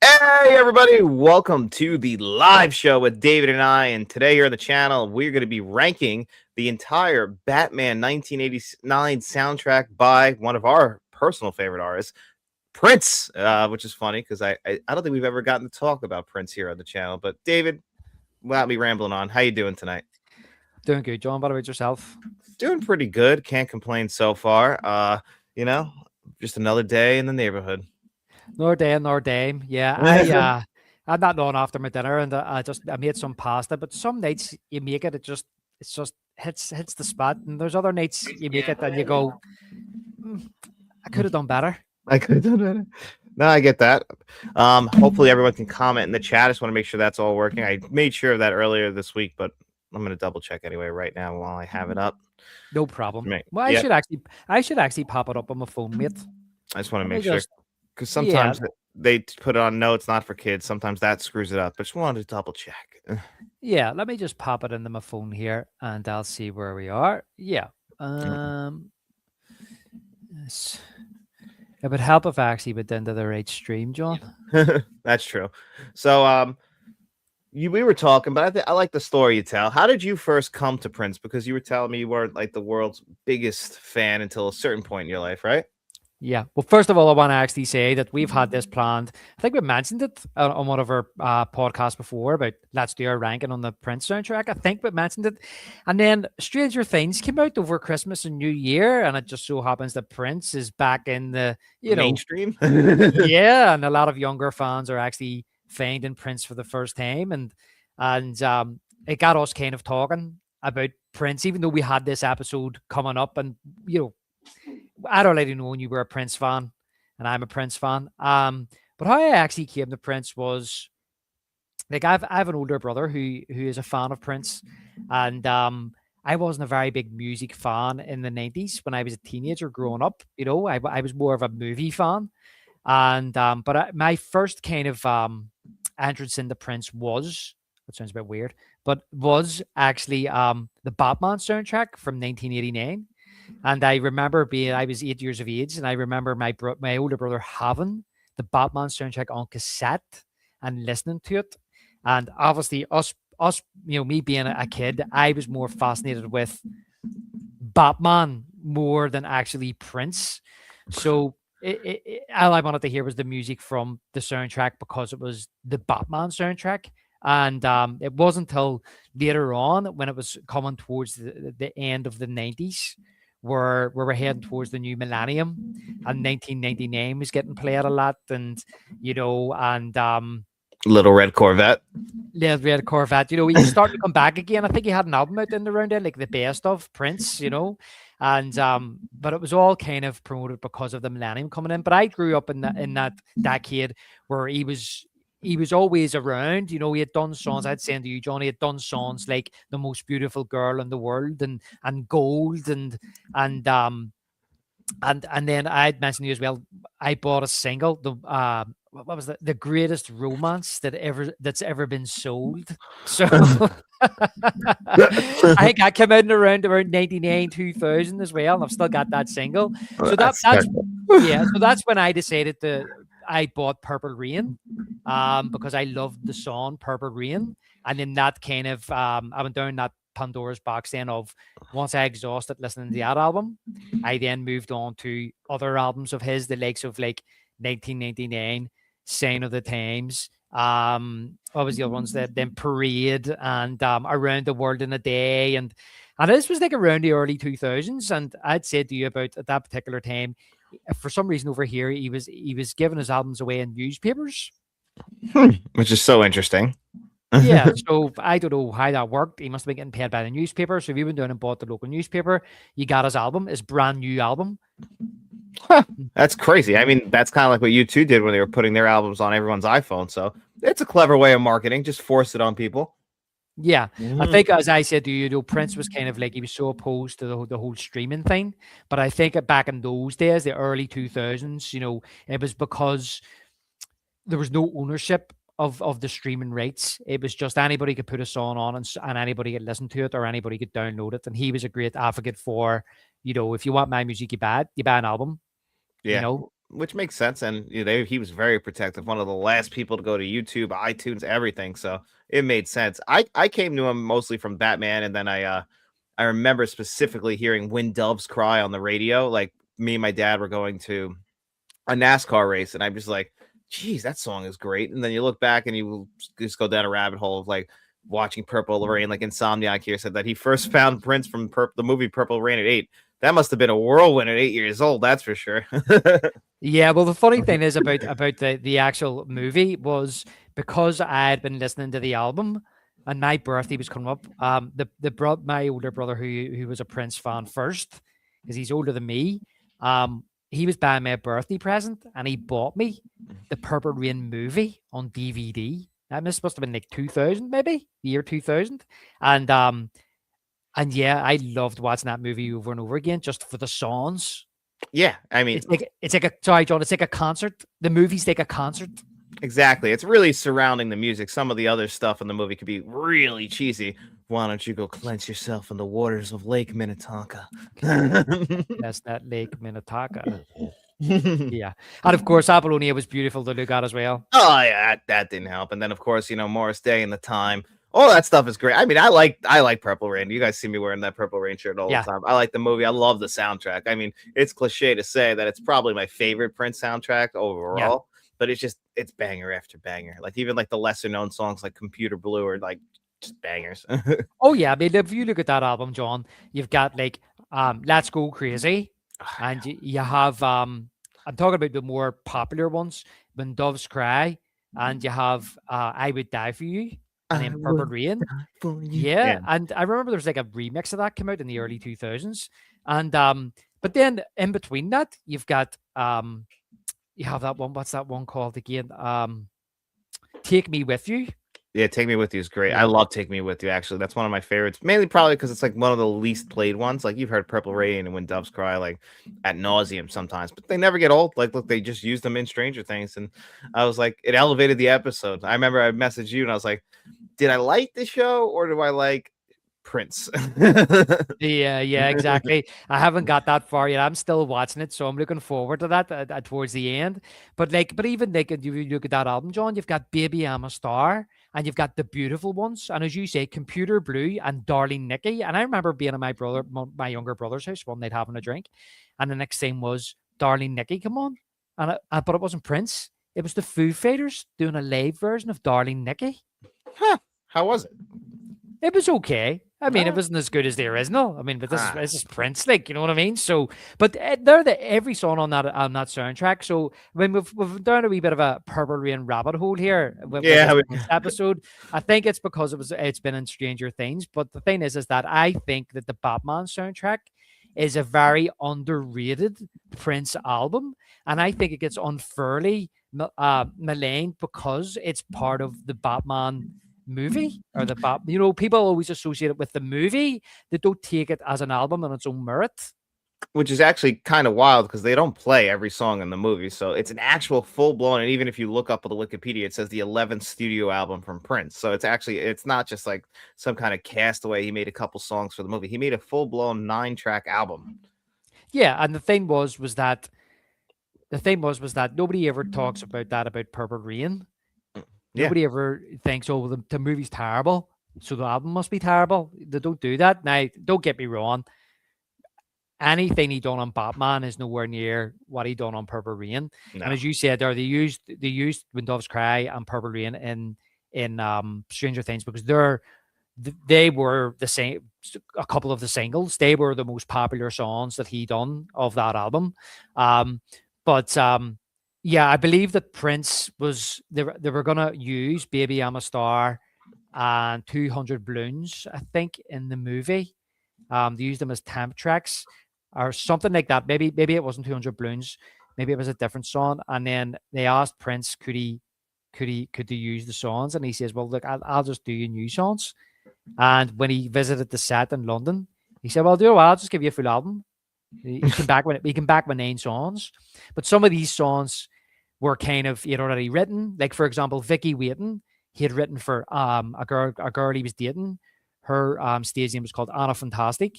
Hey everybody, welcome to the live show with David and I. And today here on the channel, we're going to be ranking the entire Batman 1989 soundtrack by one of our personal favorite artists, Prince, which is funny because I don't think we've ever gotten to talk about Prince here on the channel. But David, without me rambling on, how you doing tonight? Doing good, John. What about yourself? Doing pretty good. Can't complain so far. You know, just another day in the neighborhood. Nor day, nor dame. Yeah, I had that long after my dinner, and I made some pasta. But some nights you make it, it's just hits the spot, and there's other nights you make it and you go, "Mm, I could have done better." I could have done better. No, I get that. Hopefully everyone can comment in the chat. I just want to make sure that's all working. I made sure of that earlier this week, but I'm going to double check anyway right now while I have it up. No problem. Well, Yeah, I should actually pop it up on my phone, mate. I just want to Let me make sure just, because yeah, sometimes they put it on no, it's not for kids. Sometimes that screws it up. But just wanted to double check. yeah. Let me just pop it into my phone here, and I'll see where we are. Yeah. Yes. It would help if I actually went into the right stream, John. That's true. So, we were talking, but I like the story you tell. How did you first come to Prince? Because you were telling me you weren't like the world's biggest fan until a certain point in your life, right? Yeah. Well, first of all, I want to actually say that we've had this planned. I think we mentioned it on one of our podcasts before about let's do our ranking on the Prince soundtrack. I think we mentioned it. And then Stranger Things came out over Christmas and New Year. And it just so happens that Prince is back in the, Mainstream. yeah. And a lot of younger fans are actually finding Prince for the first time. And it got us kind of talking about Prince, even though we had this episode coming up. And, I'd already known you were a Prince fan, and I'm a Prince fan. But how I actually came to Prince was like I have an older brother who is a fan of Prince, and I wasn't a very big music fan in the 90s when I was a teenager growing up. I was more of a movie fan, and my first kind of entrance into Prince was, that sounds a bit weird, but was actually the Batman soundtrack from 1989. And I remember I was 8 years of age, and I remember my older brother having the Batman soundtrack on cassette and listening to it. And obviously, us, me being a kid, I was more fascinated with Batman more than actually Prince. So all I wanted to hear was the music from the soundtrack because it was the Batman soundtrack. And it wasn't until later on when it was coming towards the end of the 90s where we're heading towards the new millennium, and 1999 was getting played a lot, and Little Red Corvette. Little Red Corvette, he was starting to come back again. I think he had an album out in the round there, like the best of Prince, and but it was all kind of promoted because of the millennium coming in. But I grew up in that decade where he was always around. He had done songs. I'd say to you, John, he had done songs like "The Most Beautiful Girl in the World" and "Gold" and then I'd mentioned to you as well. I bought a single. What was the greatest romance that's ever been sold? So I think I came out around 99, 2000 as well, and I've still got that single. So that's yeah. So that's when I decided I bought Purple Rain, because I loved the song Purple Rain, and then that kind of I went down that Pandora's box then of once I exhausted listening to that album, I then moved on to other albums of his, the likes of like 1999, Sign of the Times. What was the other ones that then Parade and Around the World in a Day, and this was like around the early 2000s. And I'd said to you about at that particular time, for some reason over here, he was giving his albums away in newspapers. Which is so interesting. Yeah, so I don't know how that worked. He must have been getting paid by the newspaper. So if you went down and bought the local newspaper, you got his brand new album. That's crazy. I mean, that's kind of like what U2 did when they were putting their albums on everyone's iPhone. So it's a clever way of marketing. Just force it on people. Yeah, I think as I said to you, Prince was kind of like he was so opposed to the whole streaming thing. But I think back in those days, the early 2000s, it was because there was no ownership of the streaming rights. It was just anybody could put a song on and anybody could listen to it or anybody could download it. And he was a great advocate for, if you want my music, you buy an album. Yeah. which makes sense. And he was very protective, one of the last people to go to YouTube, iTunes, everything. So it made sense. I came to him mostly from Batman, and then I remember specifically hearing "When Doves Cry" on the radio. Like me and my dad were going to a NASCAR race, and I'm just like, geez, that song is great. And then you look back and you just go down a rabbit hole of like watching Purple Rain. Like Insomniac here said that he first found Prince from the movie Purple Rain at 8. That must have been a whirlwind at 8 years old, that's for sure. Yeah, well, the funny thing is about the actual movie was because I had been listening to the album and my birthday was coming up. My older brother who was a Prince fan first, because he's older than me, he was buying me a birthday present and he bought me the Purple Rain movie on DVD. That must have been like 2000, maybe the year 2000, and yeah, I loved watching that movie over and over again just for the songs. Yeah, I mean, It's like a sorry, John. It's like a concert. The movie's like a concert. exactly. It's really surrounding the music. Some of the other stuff in the movie could be really cheesy. Why don't you go cleanse yourself in the waters of Lake Minnetonka? That's that Lake Minnetonka. Yeah, and of course, Apollonia was beautiful to look at as well. Oh yeah, that didn't help. And then of course, Morris Day and the Time. All that stuff is great. I mean, I like Purple Rain. You guys see me wearing that Purple Rain shirt all Yeah, the time. I like the movie. I love the soundtrack. I mean, it's cliche to say that it's probably my favorite Prince soundtrack yeah. overall, but it's banger after banger. Like even like the lesser known songs like Computer Blue are like just bangers. Oh yeah. I mean, if you look at that album, John, you've got like "Let's Go Crazy," and you have I'm talking about the more popular ones, "When Doves Cry," and you have "I Would Die for You," and I then "Purple would Rain." die for you. Yeah, Yeah. and I remember there was like a remix of that came out in the early 2000s, and but then in between that, you've got you have that one. What's that one called again? "Take Me With You." Yeah, Take Me With You is great. I Yeah, love Take Me With You, actually. That's one of my favorites, mainly probably because it's like one of the least played ones. Like you've heard Purple Rain and When Doves Cry like at nauseum sometimes, but they never get old. Like, look, they just used them in Stranger Things. And I was like, it elevated the episode. I remember I messaged you and I was like, did I like the show or do I like Prince? yeah, yeah, exactly. I haven't got that far yet. I'm still watching it, so I'm looking forward to that towards the end. But even like if you look at that album, John, you've got "Baby I'm a Star" and you've got the beautiful ones, and as you say, "Computer Blue" and "Darling Nikki." And I remember being at my younger brother's house one night having a drink, and the next thing was "Darling Nikki" come on, but it wasn't Prince. It was the Foo Fighters doing a live version of "Darling Nikki." Huh. How was it? It was okay. I mean, it Ah, wasn't as good as the original. I mean, but ah. this is Prince, like you know what I mean. So, but they're every song on that soundtrack. So, when we've done a wee bit of a Purple Rain rabbit hole here with Yeah. this Prince episode, I think it's because it's been in Stranger Things. But the thing is that I think that the Batman soundtrack is a very underrated Prince album, and I think it gets unfairly maligned because it's part of the Batman movie or the people always associate it with the movie. They don't take it as an album on its own merit. Which is actually kind of wild because they don't play every song in the movie. So it's an actual full blown. And even if you look up on the Wikipedia, it says the 11th studio album from Prince. So it's not just like some kind of castaway. He made a couple songs for the movie. He made a full blown 9-track album. Yeah, and the thing was that nobody ever talks about that about Purple Rain. Yeah. Nobody ever thinks, oh, well, the movie's terrible, so the album must be terrible. They don't do that. Now, don't get me wrong. Anything he done on Batman is nowhere near what he done on Purple Rain. And No. as you said there, they used When Doves Cry and Purple Rain in Stranger Things because they were the same. A couple of the singles, they were the most popular songs that he done of that album. But yeah, I believe that Prince was they were gonna use "Baby I'm a Star" and "200 Balloons," I think, in the movie. They used them as temp tracks or something like that. Maybe it wasn't 200 Balloons. Maybe it was a different song. And then they asked Prince, could they use the songs? And he says, well, look, I'll just do you new songs. And when he visited the set in London, he said, well, do you know what? I'll just give you a full album. He came back with 9 songs. But some of these songs were kind of he had already written. Like, for example, Vicky Waiting, he had written for a girl he was dating. Her stage name was called Anna Fantastic.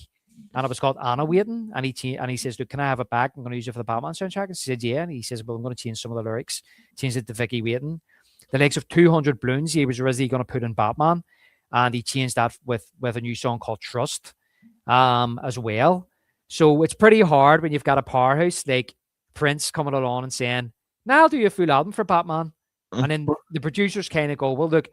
and it was called Anna Waiting. And he says, "Look, can I have it back? I'm going to use it for the Batman soundtrack." And she said, "Yeah." And he says, "Well, I'm going to change some of the lyrics, change it to Vicky Waiting." The likes of 200 Balloons, he was originally going to put in Batman, and he changed that with a new song called Trust, as well. So it's pretty hard when you've got a powerhouse like Prince coming along and saying, "Now I'll do a full album for Batman," and then the producers kind of go, "Well, look,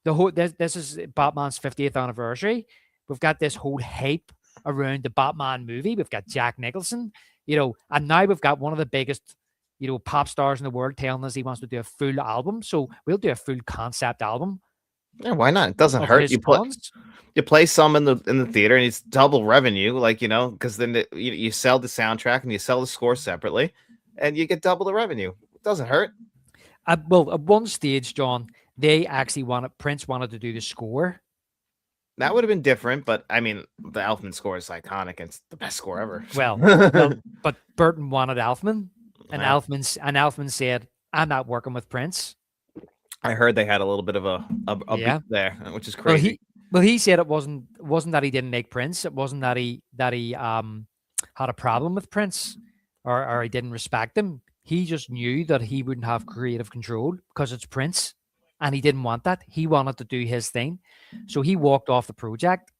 this is Batman's 50th anniversary. We've got this whole hype around the Batman movie. We've got Jack Nicholson, and now we've got one of the biggest, pop stars in the world telling us he wants to do a full album. So we'll do a full concept album." Yeah, why not? It doesn't of hurt. his You put songs. you play some in the theater, and it's double revenue, like because then you sell the soundtrack and you sell the score separately, and you get double the revenue. It doesn't hurt. Well, at one stage, John, Prince wanted to do the score. That would have been different, but I mean, the Elfman score is iconic. It's the best score ever. Well, but Burton wanted Elfman, and Yeah. Elfman said, "I'm not working with Prince." I heard they had a little bit of a Yeah. beat there, which is Well, crazy. he said it wasn't that he didn't like Prince. It wasn't that he had a problem with Prince, or he didn't respect him. He just knew that he wouldn't have creative control because it's Prince, and he didn't want that. He wanted to do his thing, so he walked off the project.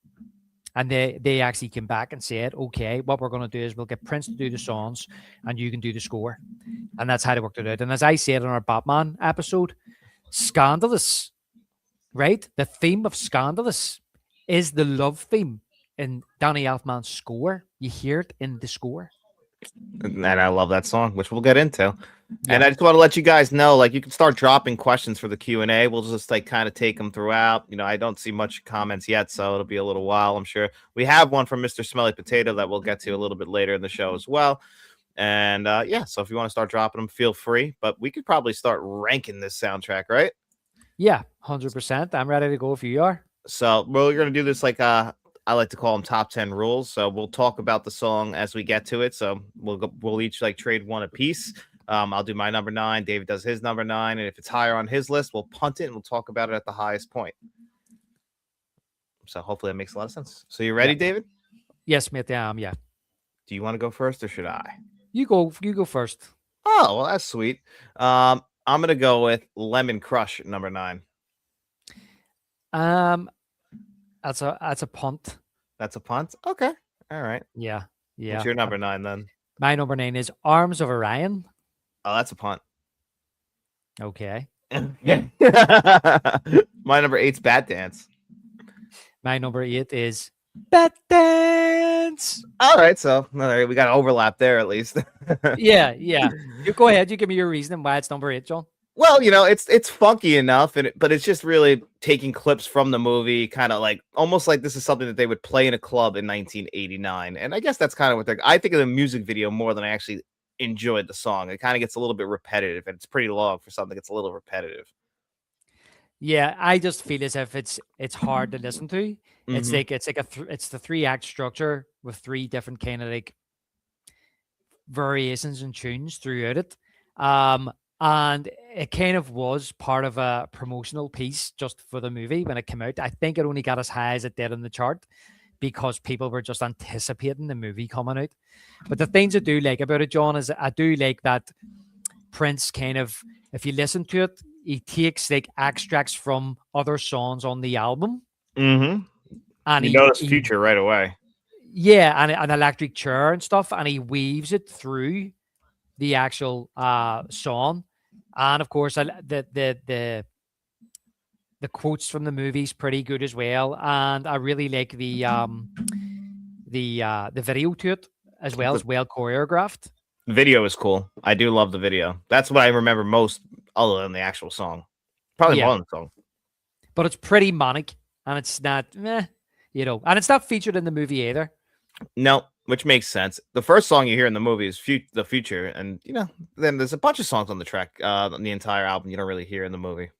And they actually came back and said, "Okay, what we're going to do is we'll get Prince to do the songs, and you can do the score." And that's how they worked it out. And as I said in our Batman episode, Scandalous, right? The theme of Scandalous is the love theme in Danny Elfman's score. You hear it in the score. And I love that song, which we'll get into. Yeah. And I just want to let you guys know, like, you can start dropping questions for the Q&A. We'll just like kind of take them throughout. I don't see much comments yet, so it'll be a little while, I'm sure. We have one from Mr. Smelly Potato that we'll get to a little bit later in the show as well. And yeah, so if you want to start dropping them, feel free. But we could probably start ranking this soundtrack, right? Yeah, 100%. I'm ready to go if you are. So we're going to do this like I like to call them top 10 rules. So we'll talk about the song as we get to it. So we'll each like trade one apiece. I'll do my number 9. David does his number 9. And if it's higher on his list, we'll punt it and we'll talk about it at the highest point. So hopefully that makes a lot of sense. So you ready, David? Yes, mate. Yeah. Do you want to go first or should I? You go first. Oh, well, that's sweet. I'm going to go with Lemon Crush, number 9. That's a punt. That's a punt? Okay. All right. Yeah. What's your number 9 then? My number 9 is Arms of Orion. Oh, that's a punt. Okay. My number 8's Bat Dance. My number 8 is Bat Dance. All right, so we got an overlap there at least. Yeah. You go ahead. You give me your reason why it's number 8, John. Well, it's funky enough, but it's just really taking clips from the movie, kind of like almost like this is something that they would play in a club in 1989. And I guess that's kind of what I think of the music video more than I actually enjoyed the song. It kind of gets a little bit repetitive, and it's pretty long for something that's a little repetitive. Yeah, I just feel as if it's hard to listen to. It's Mhm. it's the 3-act structure with 3 different kind of like variations and tunes throughout it. And it kind of was part of a promotional piece just for the movie when it came out. I think it only got as high as it did in the chart because people were just anticipating the movie coming out. But the things I do like about it, John, is I do like that Prince kind of, if you listen to it, he takes like extracts from other songs on the album. Mm-hmm. And you notice Future right away. Yeah, and an electric chair and stuff, and he weaves it through the actual song. And of course, the quotes from the movie's pretty good as well. And I really like the video to it as well. As well choreographed. Video is cool. I do love the video. That's what I remember most, other than the actual song. Probably more than the song. But it's pretty manic, and it's not, and it's not featured in the movie either. No, which makes sense. The first song you hear in the movie is The Future, and then there's a bunch of songs on the track, on the entire album you don't really hear in the movie.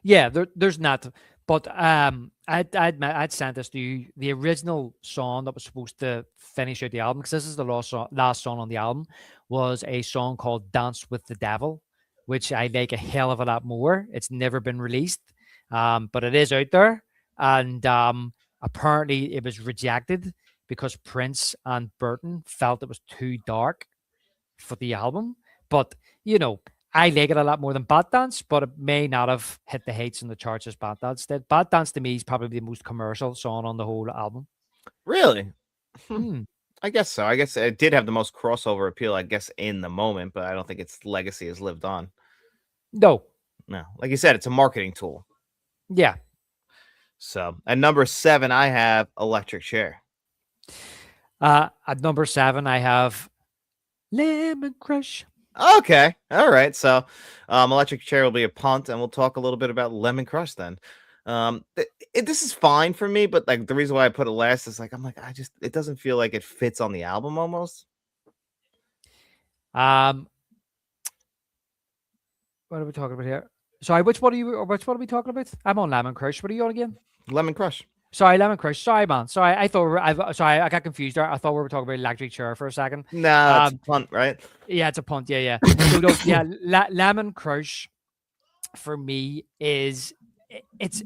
Yeah, there's not. But I'd sent this to you. The original song that was supposed to finish out the album, because this is the last song on the album, was a song called "Dance with the Devil," which I like a hell of a lot more. It's never been released, but it is out there, and apparently it was rejected because Prince and Burton felt it was too dark for the album. But, I like it a lot more than Bad Dance, but it may not have hit the heights in the charts as Bad Dance did. Bad Dance to me is probably the most commercial song on the whole album. Really? Hmm. I guess so. I guess it did have the most crossover appeal, I guess, in the moment, but I don't think its legacy has lived on. No. No, like you said, it's a marketing tool. Yeah. So at number 7, I have Electric Chair. At number 7, I have Lemon Crush. Okay, all right. So, Electric Chair will be a punt, and we'll talk a little bit about Lemon Crush then. This is fine for me, but like the reason why I put it last is like I'm like it doesn't feel like it fits on the album almost. What are we talking about here? Sorry, which one are we talking about? I'm on Lemon Crush. What are you on again? Lemon Crush. Sorry, Lemon Crush. Sorry, man. Sorry, I thought I got confused there. I thought we were talking about Electric Chair for a second. Nah, it's a punt, right? Yeah, it's a punt. Yeah. So, yeah, Lemon Crush for me is it's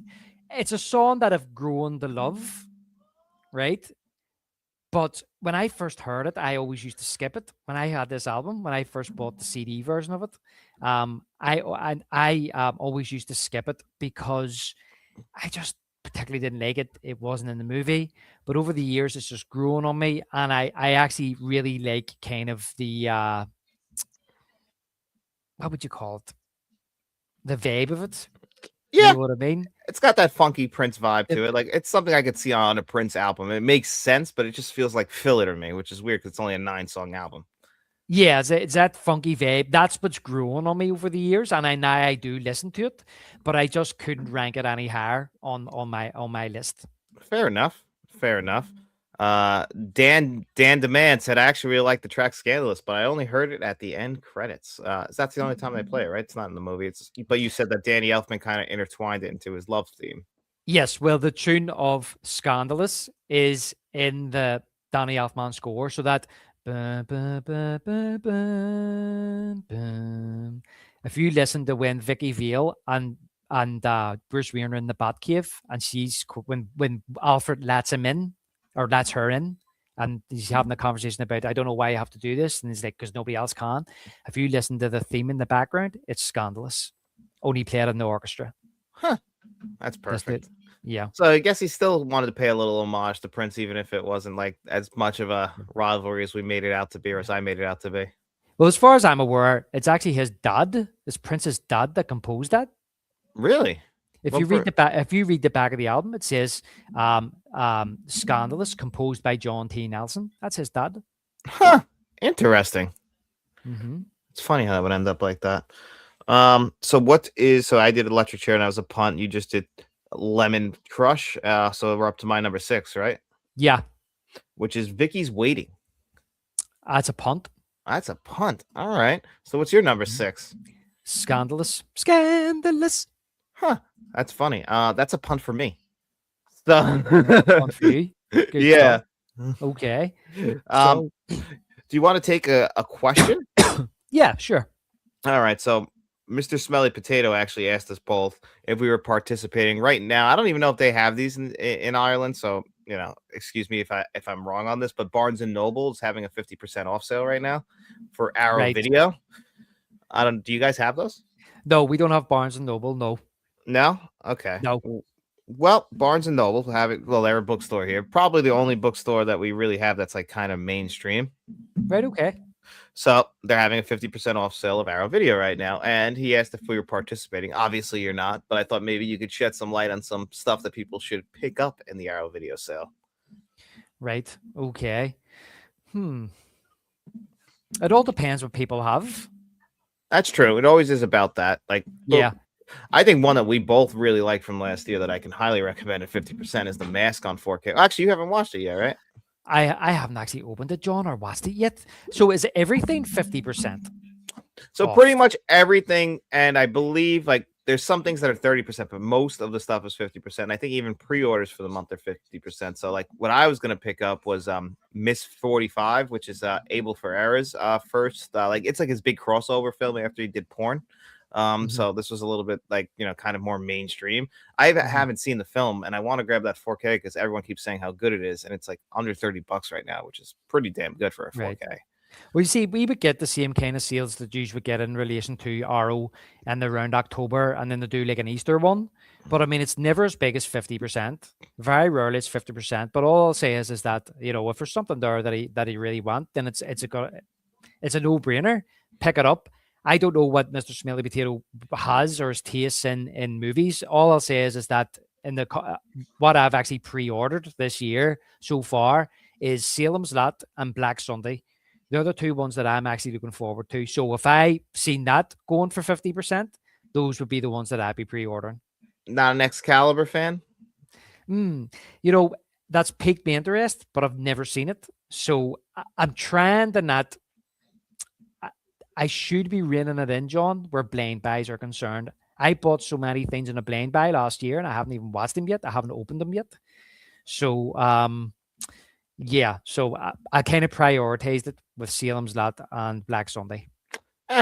a song that I've grown to love, right? But when I first heard it, I always used to skip it. When I had this album, when I first bought the CD version of it, I always used to skip it because I just particularly didn't like it. It wasn't in the movie, but over the years, it's just grown on me, and I actually really like kind of the what would you call it? The vibe of it. Yeah, You know what I mean? it's got that funky Prince vibe to it. Like it's something I could see on a Prince album. It makes sense, but it just feels like filler to me, which is weird because it's only a 9-song album. Yeah, it's that funky vibe. That's what's grown on me over the years, and now I do listen to it, but I just couldn't rank it any higher on my list. Fair enough. Fair enough. Dan Demand said I actually really like the track "Scandalous," but I only heard it at the end credits. That's the only time they play it, right? It's not in the movie. But you said that Danny Elfman kind of intertwined it into his love theme. Yes, well, the tune of "Scandalous" is in the Danny Elfman score, so that if you listen to when Vicky Vale and Bruce Wayne are in the Batcave, and when Alfred lets him in or lets her in, and he's having a conversation about I don't know why you have to do this, and he's like because nobody else can. If you listen to the theme in the background, it's Scandalous, only played in the orchestra. Huh. That's perfect. Yeah. So I guess he still wanted to pay a little homage to Prince, even if it wasn't like as much of a rivalry as we made it out to be, or as I made it out to be. Well, as far as I'm aware, it's actually his dad, it's Prince's dad that composed that. Really? If you read the back of the album, it says "Scandalous," composed by John T. Nelson. That's his dad. Huh. Interesting. Mm-hmm. It's funny how it would end up like that. So I did Electric Chair and I was a punt. You just did Lemon Crush. So we're up to my number 6, right? Yeah. Which is Vicky's Waiting. That's a punt. That's a punt. All right. So what's your number 6? Scandalous. Scandalous. Huh. That's funny. That's a punt for me. So Punt for you. Good yeah. stuff. Okay. Do you want to take a question? Yeah, sure. All right. So Mr. Smelly Potato actually asked us both if we were participating right now. I don't even know if they have these in Ireland. So, excuse me if I'm wrong on this, but Barnes and Noble is having a 50% off sale right now for Arrow Video. Do you guys have those? No, we don't have Barnes and Noble. No. No? Okay. No. Well, Barnes and Noble have it. Well, they're a bookstore here. Probably the only bookstore that we really have that's like kind of mainstream. Right. Okay. So they're having a 50% off sale of Arrow Video right now. And he asked if we were participating. Obviously, you're not, but I thought maybe you could shed some light on some stuff that people should pick up in the Arrow Video sale. Right. Okay. It all depends what people have. That's true. It always is about that. Like, yeah. I think one that we both really liked from last year that I can highly recommend at 50% is The Mask on 4K. Actually, you haven't watched it yet, right? I haven't actually opened it, John, or watched it yet. So is everything 50%? So pretty much everything, and I believe like there's some things that are 30%, but most of the stuff is 50%. I think even pre-orders for the month are 50%. So like what I was gonna pick up was Miss 45, which is Abel Ferreira's first like it's like his big crossover film after he did Porn. Mhm. So this was a little bit like, kind of more mainstream. I Mhm. haven't seen the film, and I want to grab that 4K because everyone keeps saying how good it is, and it's like under $30 right now, which is pretty damn good for a Right. 4K. Well, you see, we would get the same kind of sales that you would get in relation to Arrow and around October, and then they do like an Easter one. But I mean, it's never as big as 50%. Very rarely it's 50%. But all I'll say is that if there's something there that he really want, then it's a no brainer. Pick it up. I don't know what Mr. Smelly Potato has or his tastes in movies. All I'll say is that what I've actually pre-ordered this year so far is Salem's Lot and Black Sunday. They're the two ones that I'm actually looking forward to. So if I seen that going for 50%, those would be the ones that I'd be pre-ordering. Not an Excalibur fan? Mm, you know, that's piqued my interest, but I've never seen it. So I'm trying to not. I should be reining it in, John, where blind buys are concerned. I bought so many things in a blind buy last year, and I haven't even watched them yet. I haven't opened them yet. So, yeah. So I kind of prioritized it with Salem's Lot and Black Sunday.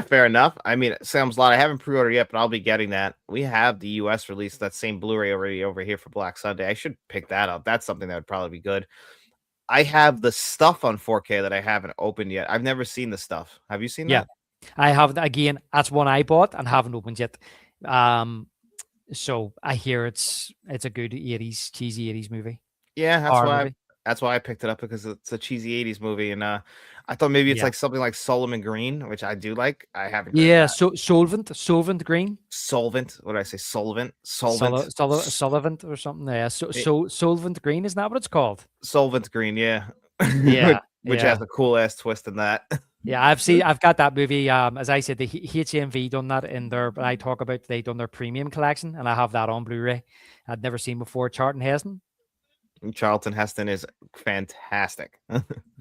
Fair enough. I mean, Sam's Lot, I haven't pre-ordered yet, but I'll be getting that. We have the US release, that same Blu-ray already over here for Black Sunday. I should pick that up. That's something that would probably be good. I have the stuff on 4K that I haven't opened yet. I've never seen the stuff. Have you seen Yeah, that? I have again. That's one I bought and haven't opened yet. Um, so I hear it's a good 80s cheesy 80s movie, Yeah, horror movie. that's why I picked it up, because it's a cheesy 80s movie, and I thought maybe it's Yeah, like something like Solomon Green, which I do like. I haven't grabbed yeah. that. So Solvent Green. Solvent. What did I say? Solvent. Sullivan or something. Yeah. So Solvent Green, isn't that what it's called? Solvent Green, yeah. which, Yeah. which has Yeah. a cool ass twist in that. Yeah. I've got that movie. As I said, the HMV done that in their, but I talk about they done their premium collection, and I have that on Blu-ray. I'd never seen before. Charlton Heston. Charlton Heston is fantastic.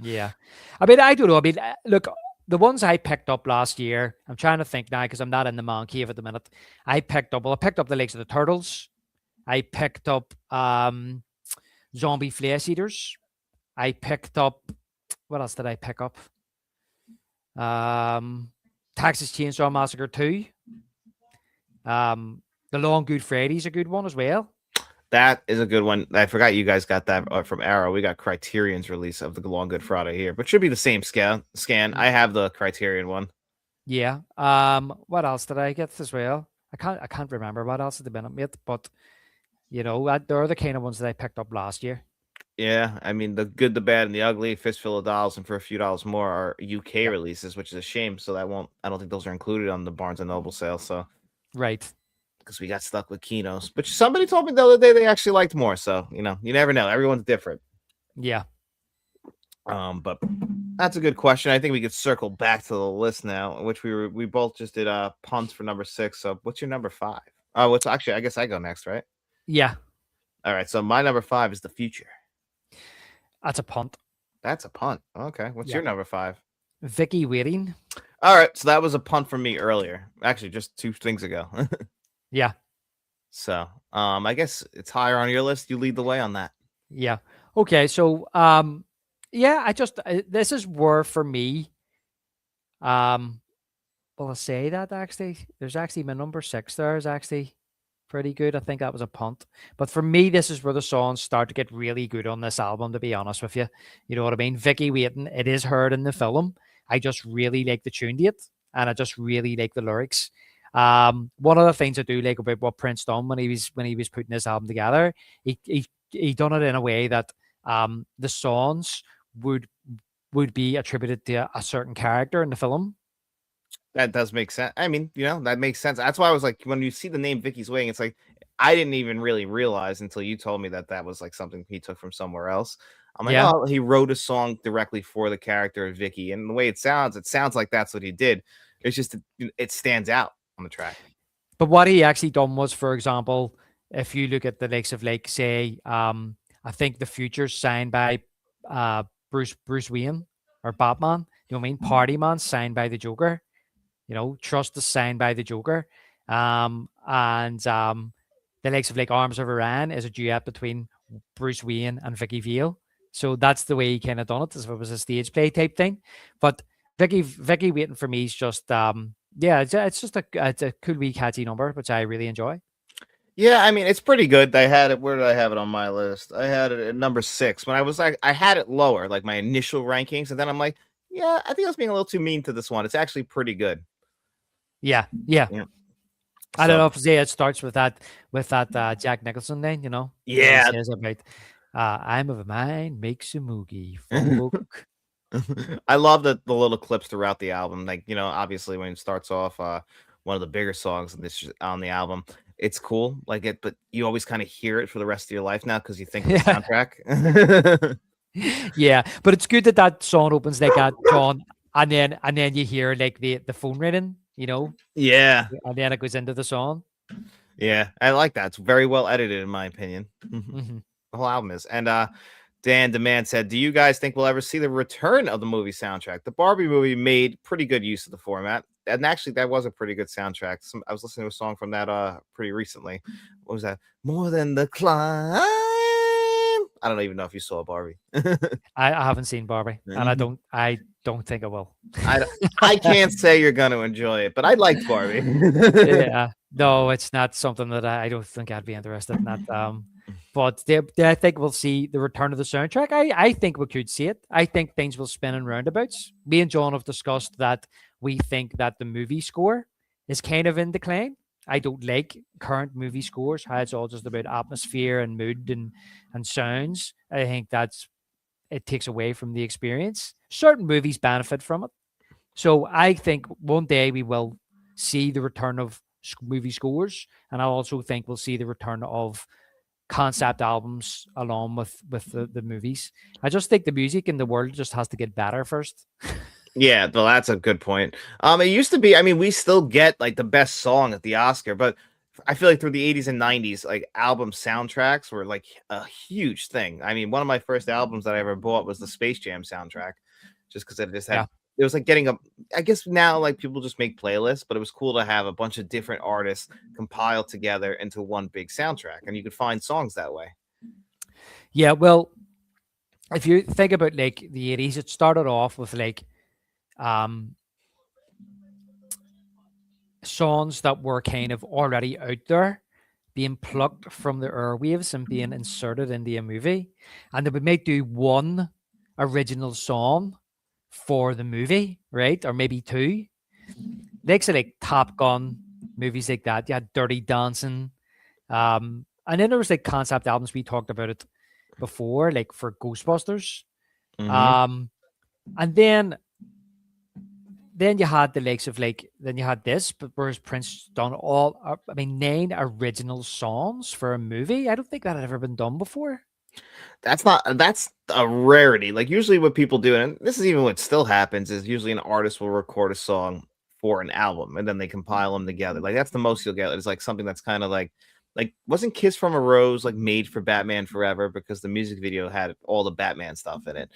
Yeah. I mean, I don't know. I mean, look, the ones I picked up last year, I'm trying to think now because I'm not in the man cave at the minute. I picked up the Lakes of the Turtles. I picked up Zombie Flesh Eaters. I picked up, what else did I pick up? Texas Chainsaw Massacre 2. The Long Good Freddy's a good one as well. That is a good one. I forgot you guys got that from Arrow. We got Criterion's release of the Long Good Friday here, but should be the same scan. I have the Criterion one. Yeah. What else did I get as well? I can't remember what else at the minute, mate. But they're the kind of ones that I picked up last year. Yeah, I mean, the Good, the Bad, and the Ugly, Fistful of Dolls, and for a few dollars more are UK Yeah. releases, which is a shame. So I don't think those are included on the Barnes and Noble sale. So Right. because we got stuck with Kinos, but somebody told me the other day they actually liked more. So you never know. Everyone's different. Yeah. But that's a good question. I think we could circle back to the list now, which we both just did punts for number 6. So what's your number 5? What's actually, I guess I go next, right? Yeah. All right. So my number 5 is The Future. That's a punt. That's a punt. Okay. What's Yeah. your number 5? Vicky Waiting. All right. So that was a punt from me earlier. Actually, just 2 things ago. Yeah. So I guess it's higher on your list. You lead the way on that. Yeah. Okay. So yeah, this is where for me, well, I say that actually, there's actually my number 6 there is actually pretty good. I think that was a punt. But for me, this is where the songs start to get really good on this album, to be honest with you. You know what I mean? Vicky Waiting, it is heard in the film. I just really like the tune to it, and I just really like the lyrics. One of the things I do like about what Prince done when he was putting this album together, he done it in a way that the songs would be attributed to a certain character in the film. That does make sense. I mean, that makes sense. That's why I was like, when you see the name Vicky's Waiting, it's like I didn't even really realize until you told me that was like something he took from somewhere else. I'm like, Yeah. oh, he wrote a song directly for the character of Vicky, and the way it sounds like that's what he did. It's just it stands out on the track. But what he actually done was, for example, if you look at the likes of like say, I think the Future's signed by Bruce Wayne or Batman. You know what I mean? Party Man signed by the Joker. Trust is signed by the Joker. And the likes of like Arms of Iran is a duet between Bruce Wayne and Vicky Vale. So that's the way he kind of done it, as if it was a stage play type thing. But Vicky Waiting for me is just Yeah, it's just it's a cool wee catchy number, which I really enjoy. Yeah, I mean, it's pretty good. I had it. Where did I have it on my list? I had it at number 6. When I was like, I had it lower, like my initial rankings, and then I'm like, yeah, I think I was being a little too mean to this one. It's actually pretty good. Yeah, yeah. Yeah. I don't So know if it starts with that Jack Nicholson then, when he yeah, says about I'm of a mind makes a moogie folk. I love the little clips throughout the album. Like, obviously when it starts off, one of the bigger songs on the album, it's cool. Like it, but you always kind of hear it for the rest of your life now because you think of the Yeah. soundtrack. Yeah, but it's good that that song opens like that, John, and then you hear like the phone ringing, Yeah. and then it goes into the song. Yeah, I like that. It's very well edited, in my opinion. Hmm. The whole album is. And Dan Demand said, "Do you guys think we'll ever see the return of the movie soundtrack? The Barbie movie made pretty good use of the format, and actually, that was a pretty good soundtrack. I was listening to a song from that pretty recently. What was that? More than the climb. I don't even know if you saw Barbie. I haven't seen Barbie, and I don't think I will. I d- I can't say you're going to enjoy it, but I liked Barbie. Yeah, no, it's not something that I don't think I'd be interested in that. But I think we'll see the return of the soundtrack. I think we could see it. I think things will spin in roundabouts. Me and John have discussed that we think that the movie score is kind of in decline. I don't like current movie scores, how it's all just about atmosphere and mood and sounds. I think it takes away from the experience. Certain movies benefit from it. So I think one day we will see the return of movie scores, and I also think we'll see the return of concept albums along with the movies. I just think the music in the world just has to get better first. Yeah, well, that's a good point. It used to be, I mean, we still get like the best song at the Oscar, but I feel like through the 80s and 90s, like album soundtracks were like a huge thing. I mean, one of my first albums that I ever bought was the Space Jam soundtrack, just because it just Yeah. had, it was like getting a, I guess now like people just make playlists, but it was cool to have a bunch of different artists compiled together into one big soundtrack, and you could find songs that way. Yeah, well, if you think about like the 80s, it started off with like um songs that were kind of already out there being plucked from the airwaves and being inserted into a movie. And they would make do one original song for the movie, right? Or maybe two. Like Top Gun, movies like that. You had Dirty Dancing. And then there was like concept albums. We talked about it before, like for Ghostbusters. Mhm. Um, and then you had the likes of like then you had this, but whereas Prince done all I mean 9 original songs for a movie. I don't think that had ever been done before. That's a rarity. Like usually what people do, and this is even what still happens, is usually an artist will record a song for an album and then they compile them together. Like that's the most you'll get. It's like something that's kind of like wasn't Kiss from a Rose like made for Batman Forever because the music video had all the Batman stuff in it.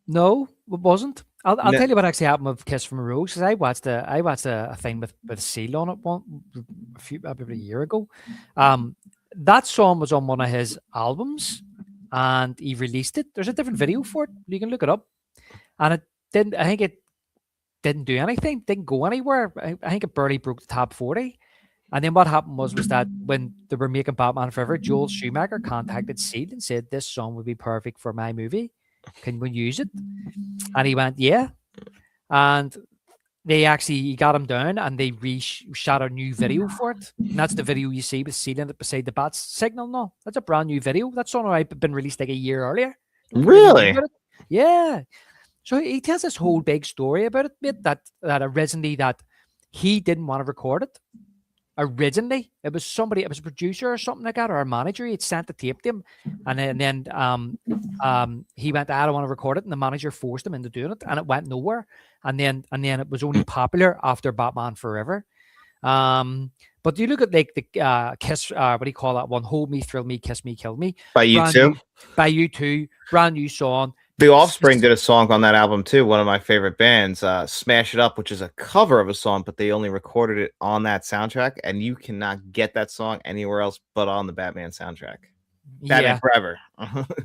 No, it wasn't. I'll No, tell you what actually happened with Kiss from a Rose because I watched a thing with Seal on it about a year ago. That song was on one of his albums, and he released it. There's a different video for it. You can look it up, and it didn't. I think it didn't do anything. Didn't go anywhere. I think it barely broke the top 40. And then what happened was that when they were making Batman Forever, Joel Schumacher contacted Seal and said this song would be perfect for my movie. Can we use it? And he went, yeah. And he got him down and they shot a new video for it. And that's the video you see with Seal in it beside the bat signal. No, that's a brand new video. That song had been released like a year earlier. Nobody really knew really? about it. Yeah. So he tells this whole big story about it, mate, that originally that he didn't want to record it. Originally, it was a producer or something like that, or a manager. He had sent the tape to him, and then he went, I don't want to record it, and the manager forced him into doing it, and it went nowhere. And then it was only popular after Batman Forever. But you look at like the Kiss, what do you call that one? Hold Me, Thrill Me, Kiss Me, Kill Me. By you Brand too? new by U2, brand new song. The Offspring did a song on that album too. One of my favorite bands, "Smash It Up," which is a cover of a song, but they only recorded it on that soundtrack, and you cannot get that song anywhere else but on the Batman soundtrack. Batman Yeah, Forever.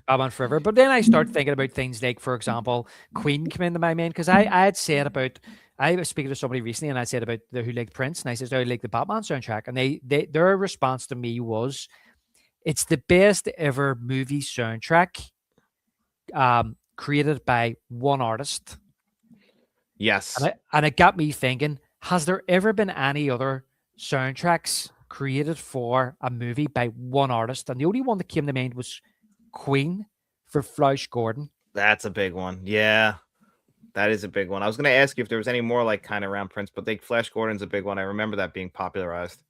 Batman Forever. But then I start thinking about things like, for example, Queen came into my mind because I had said about I was speaking to somebody recently, and I said about who liked Prince, and I said I like the Batman soundtrack, and their response to me was, "It's the best ever movie soundtrack, created by one artist." Yes, And it got me thinking: has there ever been any other soundtracks created for a movie by one artist? And the only one that came to mind was Queen for Flash Gordon. that's a big one. Yeah, that is a big one. I was going to ask you if there was any more like kind of around Prince, but like Flash Gordon's a big one. I remember that being popularized.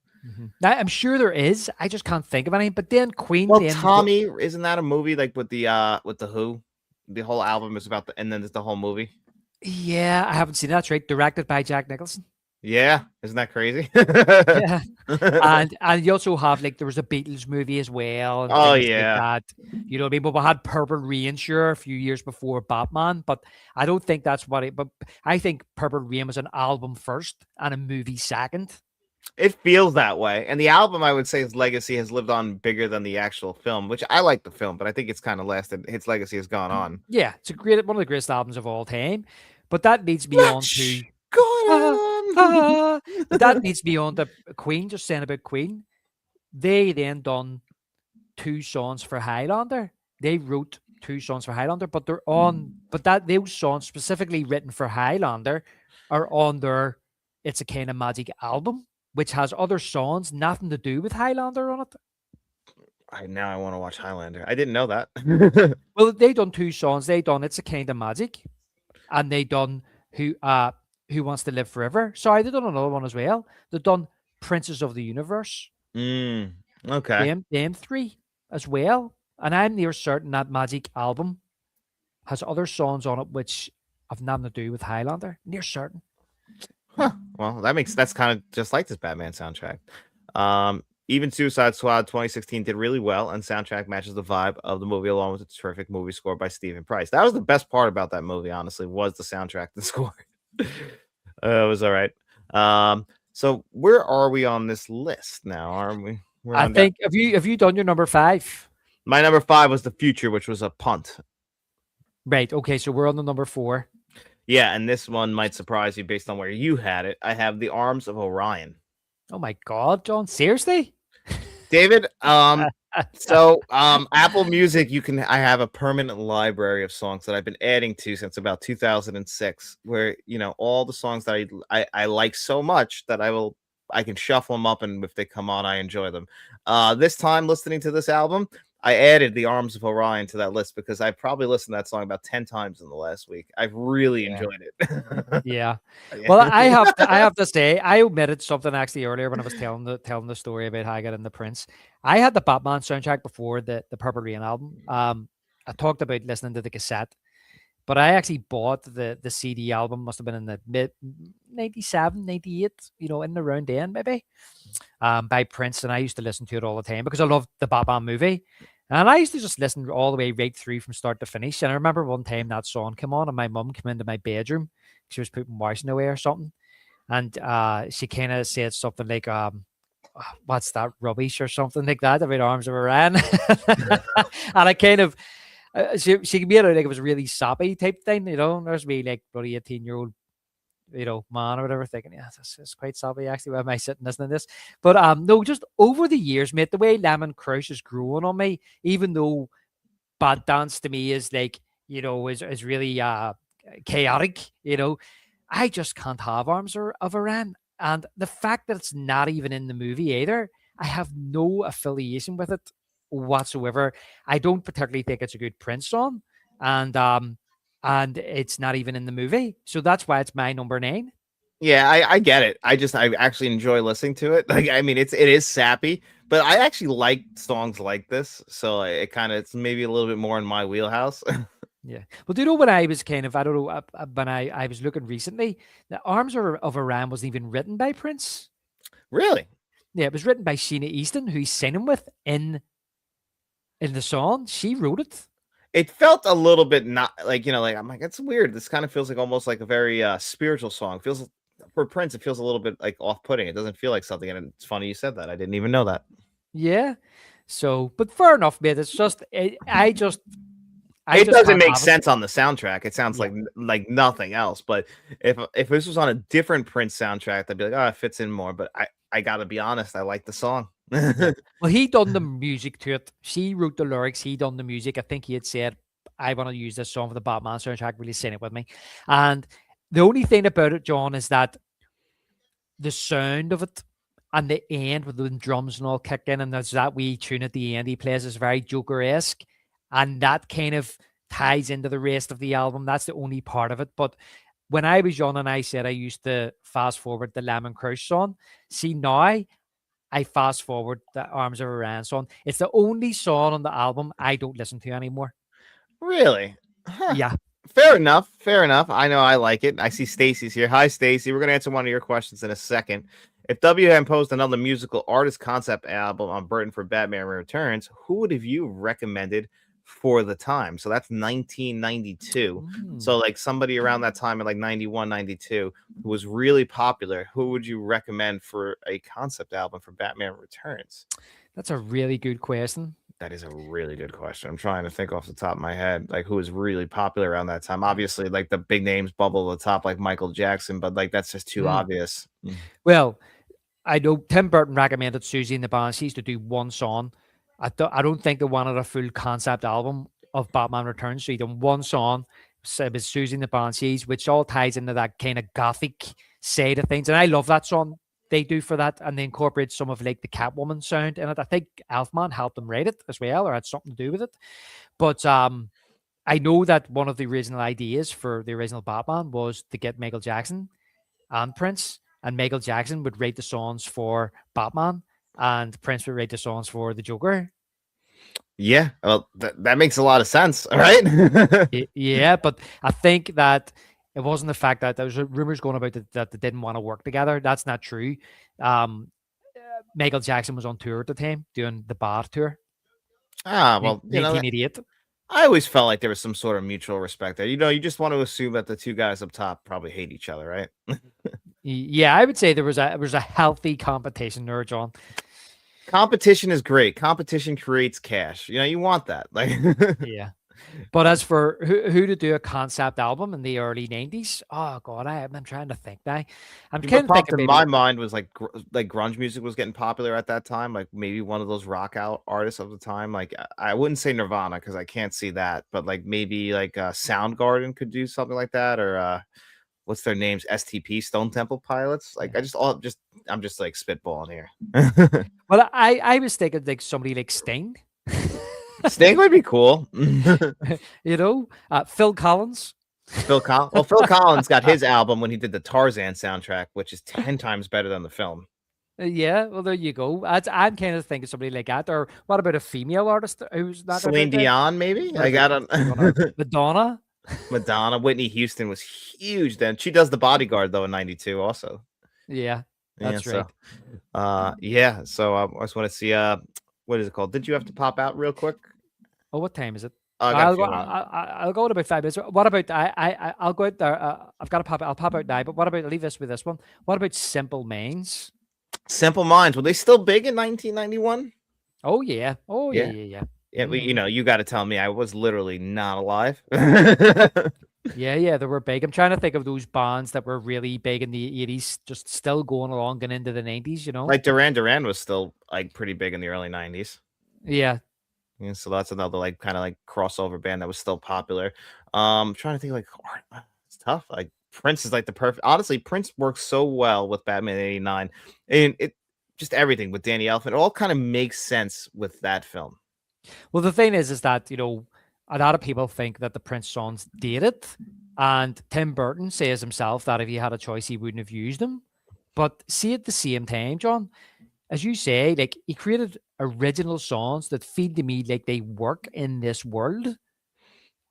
Now, I'm sure there is. I just can't think of any. But then Queen, Well, then Tommy, isn't that a movie like with the Who? The whole album is about and then there's the whole movie. yeah, I haven't seen that. That's right, directed by Jack Nicholson. Yeah, isn't that crazy? Yeah, and you also have like there was a Beatles movie as well and Oh things like yeah. that. You know what I mean? But we had Purple Rain sure a few years before Batman, but I don't think that's what it. But I think Purple Rain was an album first and a movie second. It feels that way. And the album, I would say, his legacy has lived on bigger than the actual film, which I like the film, but I think it's kind of lasted. Its legacy has gone on. Yeah, it's a great one of the greatest albums of all time. But that leads me on Flash to Gordon. but that leads me on to Queen, just saying about Queen. They then done two songs for Highlander. They wrote two songs for Highlander, but those songs specifically written for Highlander are on their It's a Kind of Magic album, which has other songs, nothing to do with Highlander on it. Now I want to watch Highlander. I didn't know that. Well, they done two songs. They done It's a Kind of Magic, and they done Who Wants to Live Forever. Sorry, they done another one as well. They done Princes of the Universe. Okay. Them three as well. And I'm near certain that Magic album has other songs on it which have nothing to do with Highlander. Near certain. Huh. Well, that's kind of just like this Batman soundtrack. Even Suicide Squad 2016 did really well, and soundtrack matches the vibe of the movie along with a terrific movie score by Stephen Price. That was the best part about that movie, honestly, was the soundtrack, the score. It was all right. So where are we on this list now? Are we? I think have you done your number 5? My number 5 was The Future, which was a punt. Right. Okay, so we're on the number 4. Yeah, and this one might surprise you based on where you had it. I have The Arms of Orion. Oh my God, John! Seriously, David? Apple Music, I have a permanent library of songs that I've been adding to since about 2006, where all the songs that I like so much that I can shuffle them up, and if they come on, I enjoy them. This time listening to this album, I added The Arms of Orion to that list because I probably listened to that song about 10 times in the last week. I've really enjoyed it. Yeah. Well, I have to say, I omitted something actually earlier when I was telling the story about how I got in the Prince. I had the Batman soundtrack before the Purple Rain album. I talked about listening to the cassette, but I actually bought the CD album, must have been in the mid 97, 98, in the round then maybe, by Prince. And I used to listen to it all the time because I loved the Batman movie. And I used to just listen all the way right through from start to finish. And I remember one time that song came on and my mum came into my bedroom. She was putting washing away or something. And she kind of said something like, what's that rubbish or something like that about Arms of Iran. And I kind of, she made it like it was really sappy type thing, There's me like bloody 18-year-old, man or whatever, thinking, yeah, this is quite sappy actually. Why am I sitting listening to this? But no, just over the years, mate, the way Lemon Crouch is growing on me, even though Bad Dance to me is like, is really chaotic, I just can't have Arms of Iran. And the fact that it's not even in the movie either, I have no affiliation with it whatsoever. I don't particularly think it's a good Prince song. And it's not even in the movie. So that's why it's my number 9. Yeah, I get it. I actually enjoy listening to it. Like, I mean, it is sappy, but I actually like songs like this. So it's maybe a little bit more in my wheelhouse. Yeah. Well, do you know when I was kind of, I don't know, when I was looking recently, the Arms of Iran wasn't even written by Prince. Really? Yeah, it was written by Sheena Easton, who he's singing with in the song. She wrote it. It felt a little bit not like, like, I'm like, that's weird. This kind of feels like almost like a very spiritual song. Feels for Prince, it feels a little bit like off-putting. It doesn't feel like something, and it's funny you said that. I didn't even know that. Yeah. So, but fair enough, mate. It's just, I It just doesn't can't make have it. sense on the soundtrack. It sounds Yeah. like nothing else. But if this was on a different Prince soundtrack, I'd be like, oh, it fits in more. But I gotta be honest, I like the song. Yeah. Well, he done the music to it. She wrote the lyrics. He done the music. I think he had said, "I want to use this song for the Batman soundtrack. Really sing it with me." And the only thing about it, John, is that the sound of it and the end with the drums and all kick in, and there's that wee tune at the end he plays is very Joker-esque, and that kind of ties into the rest of the album. That's the only part of it. But when I was young and I said I used to fast forward the Lemon Crush song, see now I fast forward the Arms of Orion song. It's the only song on the album I don't listen to anymore. Really? Huh. Yeah. Fair enough. Fair enough. I know I like it. I see Stacy's here. Hi, Stacy. We're gonna answer one of your questions in a second. If W had imposed another musical artist concept album on Burton for Batman Returns, who would have you recommended for the time? So that's 1992. Mm, So like somebody around that time in like 91, 92 who was really popular. Who would you recommend for a concept album for Batman Returns? that's a really good question. That is a really good question. I'm trying to think off the top of my head, like who was really popular around that time. Obviously, like the big names bubble to the top, like Michael Jackson, but like that's just too Mm. obvious. Well, I know Tim Burton recommended Susie and the Banshees to do one song. I don't think they wanted a full concept album of Batman Returns. So he done one song. So it was Susie and the Banshees, which all ties into that kind of gothic side of things. And I love that song they do for that. And they incorporate some of like the Catwoman sound in it. I think Elfman helped them write it as well, or had something to do with it. But I know that one of the original ideas for the original Batman was to get Michael Jackson and Prince, and Michael Jackson would write the songs for Batman, and Prince would write the songs for the Joker. Yeah, well, that makes a lot of sense, right? Yeah, but I think that it wasn't the fact that there was rumors going about that they didn't want to work together. That's not true. Um, Michael Jackson was on tour at the time doing the Bar tour, Well, 1988. I always felt like there was some sort of mutual respect there. You just want to assume that the two guys up top probably hate each other, right? Yeah, I would say there was a healthy competition there, John. Competition is great. Competition creates cash. You want that. Like, Yeah. But as for who to do a concept album in the early 90s, oh god, I'm trying to think now. I'm what kind of popped thinking in my maybe mind was like like grunge music was getting popular at that time. Like maybe one of those rock out artists of the time. Like I wouldn't say Nirvana because I can't see that, but like maybe like Soundgarden could do something like that, or what's their names? STP, Stone Temple Pilots. Like yeah. I'm just like spitballing here. Well, I was thinking like somebody like Sting. Sting would be cool. Phil Collins. Phil Collins got his album when he did the Tarzan soundtrack, which is 10 times better than the film. Yeah, well, there you go. I'm kind of thinking somebody like that. Or what about a female artist who's not Celine about that? Dion, maybe. What I about got on Madonna? Madonna. Whitney Houston was huge then. She does The Bodyguard though in '92 also. Yeah, Yeah, that's right. so yeah, so I just want to see what is it called? Did you have to pop out real quick? Oh, what time is it? Oh, I got a I'll go. few more. I'll go in about 5 minutes. What about I'll go out there. I've got to pop. I'll pop out now. But what about? I'll leave this with this one. What about Simple Minds? Simple Minds, were they still big in 1991? Oh yeah. Oh yeah. Yeah. Yeah. Yeah. Yeah, well, Mhm. you got to tell me I was literally not alive. Yeah, yeah, they were big. I'm trying to think of those bands that were really big in the 80s, just still going along and into the 90s, you know? Like Duran Duran was still like pretty big in the early 90s. Yeah. Yeah, so that's another like kind of like crossover band that was still popular. Trying to think like it's tough. Like Prince is like the perfect. Honestly, Prince works so well with Batman '89, and it just everything with Danny Elfman. It all kind of makes sense with that film. Well, the thing is that, a lot of people think that the Prince songs dated. And Tim Burton says himself that if he had a choice, he wouldn't have used them. But see, at the same time, John, as you say, like he created original songs that feel to me like they work in this world.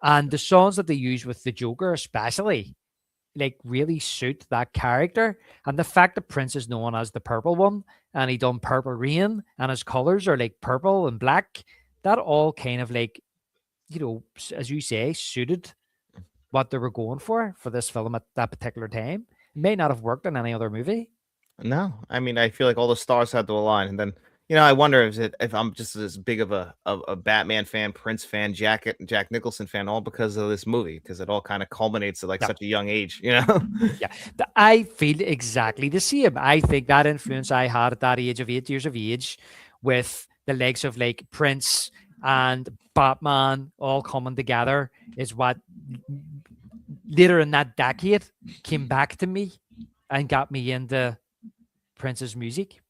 And the songs that they use with the Joker, especially, like really suit that character. And the fact that Prince is known as the purple one and he done Purple Rain and his colors are like purple and black, that all kind of like, as you say, suited what they were going for this film at that particular time. It may not have worked in any other movie. No, I mean I feel like all the stars had to align, and then I wonder if I'm just as big of a Batman fan, Prince fan, Jack Nicholson fan, all because of this movie, because it all kind of culminates at like Yeah. such a young age. Yeah, I feel exactly the same. I think that influence I had at that age of 8 years of age, with the likes of like Prince and Batman all coming together, is what later in that decade came back to me and got me into Prince's music.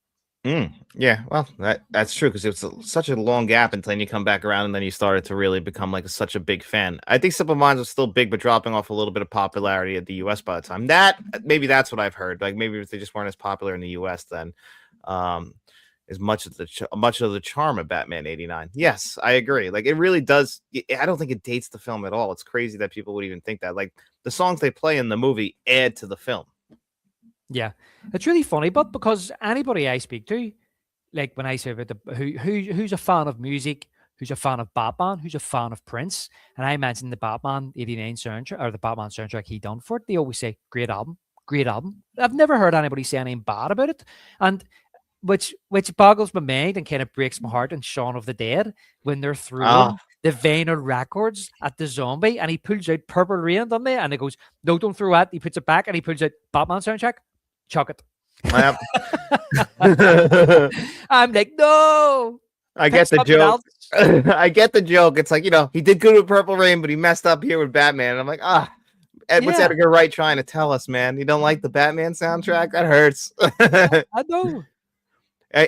Yeah, well, that's true because it was such a long gap until you come back around and then you started to really become like such a big fan. I think Simple Minds was still big, but dropping off a little bit of popularity at the U.S. by the time. Maybe that's what I've heard. Like maybe if they just weren't as popular in the U.S. then, um, as much of the charm of Batman '89. Yes, I agree. Like it really does. I don't think it dates the film at all. It's crazy that people would even think that. Like the songs they play in the movie add to the film. Yeah, it's really funny, but because anybody I speak to, like when I say about who's a fan of music, who's a fan of Batman, who's a fan of Prince, and I mention the Batman '89 soundtrack or the Batman soundtrack he done for it, they always say great album, great album. I've never heard anybody say anything bad about it, and which boggles my mind and kind of breaks my heart. And Shaun of the Dead, when they're Oh, throwing the vinyl records at the zombie, and he pulls out Purple Rain, doesn't he? And he goes, "No, don't throw that." He puts it back, and he pulls out Batman soundtrack. Chuck it. yep. I'm like, no, I pick get the something joke. else. I get the joke. It's like, he did good with Purple Rain, but he messed up here with Batman. And I'm like, what's Yeah, Edgar Wright trying to tell us, man? You don't like the Batman soundtrack? That hurts. I know.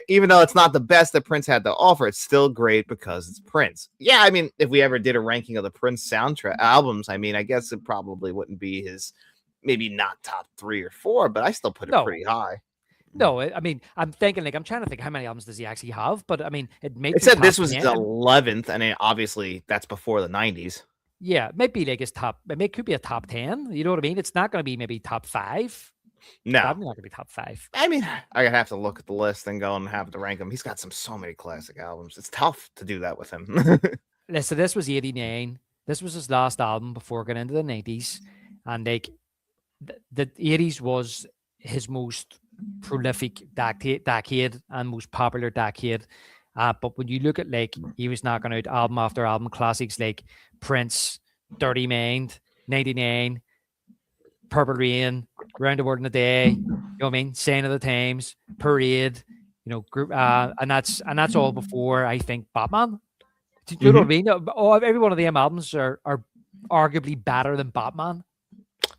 Even though it's not the best that Prince had to offer, it's still great because it's Prince. Yeah, I mean, if we ever did a ranking of the Prince soundtrack albums, I mean, I guess it probably wouldn't be his, maybe not top 3 or 4, but I still put it No, pretty high. no. I mean, I'm thinking like I'm trying to think how many albums does he actually have, but I mean, it might It be said top this was his 10. 11th, and obviously that's before the 90s. Yeah, it might be like his top. It could be a top 10. You know what I mean? It's not going to be maybe top 5. No, Definitely not going to be top 5. I mean, I have to look at the list and go and have to rank him. He's got so many classic albums. It's tough to do that with him. So this was 89. This was his last album before getting into the 90s, and like the 80s was his most prolific decade and most popular decade. But when you look at like he was knocking out album after album classics like Prince, Dirty Mind, 99, Purple Rain, Round the World in a Day, you know what I mean? Sign of the Times, Parade, group, and that's all before I think Batman. Do you know what I mean? Every one of them albums are arguably better than Batman.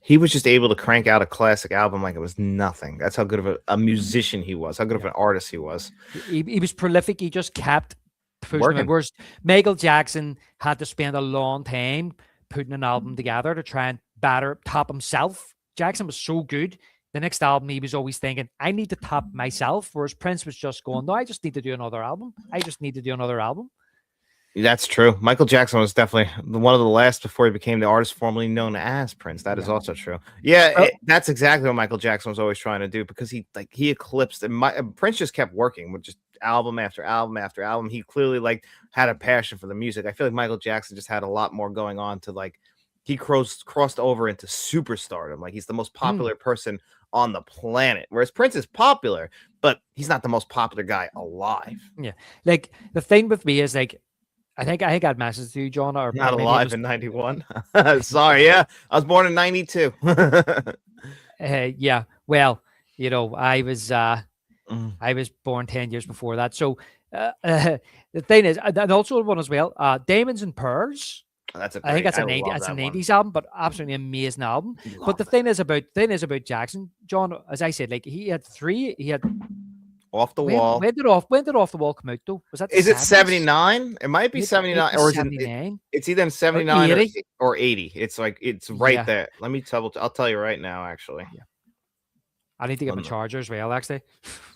He was just able to crank out a classic album like it was nothing. That's how good of a musician he was, how good of an artist he was. He was prolific. He just kept pushing it. Whereas Michael Jackson had to spend a long time putting an album together to try and top himself. Jackson was so good. The next album, he was always thinking, I need to top myself. Whereas Prince was just going, no, I just need to do another album. I just need to do another album. That's true. Michael Jackson was definitely one of the last before he became the artist formerly known as Prince. That is also true. Yeah, that's exactly what Michael Jackson was always trying to do, because he eclipsed, and Prince just kept working with just album after album after album. He clearly had a passion for the music. I feel like Michael Jackson just had a lot more going on to he crossed over into superstardom. He's the most popular person on the planet, whereas Prince is popular, but he's not the most popular guy alive. Yeah, the thing with me is I think I got messages to you, John. Or not alive in 91. Sorry, yeah, I was born in 92. Yeah, well, I was born 10 years before that. So the thing is, and also one as well, Diamonds and Pearls. I think that's a 90s album, but absolutely amazing album. But the thing is about Jackson, John, as I said, he had Off the Wall. When did Off the Wall come out though? Was that is it 79? It might be 79 or 79. It's either 79 or 80. It's right there. Let me I'll tell you right now, actually. Yeah. I need to get my charger as well, actually.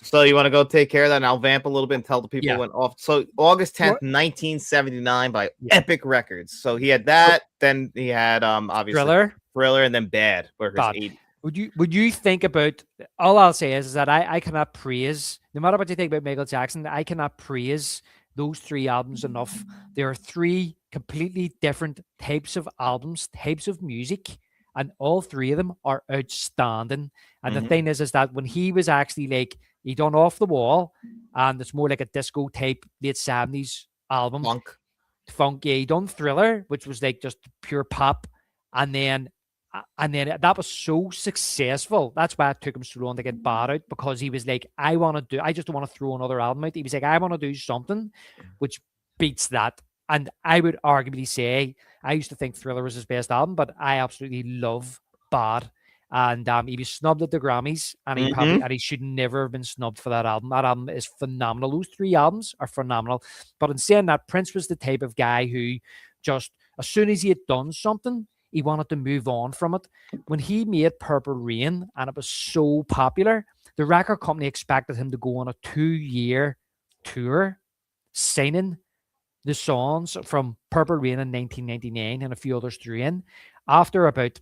So you want to go take care of that, and I'll vamp a little bit and tell the people went off. So August 10th, 1979 by Epic Records. So he had that, then he had obviously Thriller, and then Bad, where his 80. Would you think about, all I'll say is that I cannot praise, no matter what you think about Michael Jackson, I cannot praise those 3 albums enough. There are 3 completely different types of albums, types of music, and all 3 of them are outstanding. And the thing is that when he was actually He done Off the Wall, and it's more like a disco type late 70s album. Funk. Funky. He done Thriller, which was like just pure pop, and then that was so successful. That's why it took him so long to get bought out, because he was like, I just don't want to throw another album out. He was like, I want to do something which beats that. And I would arguably say, I used to think Thriller was his best album, but I absolutely love Bad. And he was snubbed at the Grammys, and he should never have been snubbed for that album. That album is phenomenal. Those three albums are phenomenal. But in saying that, Prince was the type of guy who just, as soon as he had done something, he wanted to move on from it. When he made Purple Rain and it was so popular, the record company expected him to go on a 2-year tour signing the songs from Purple Rain in 1999 and a few others threw in. After about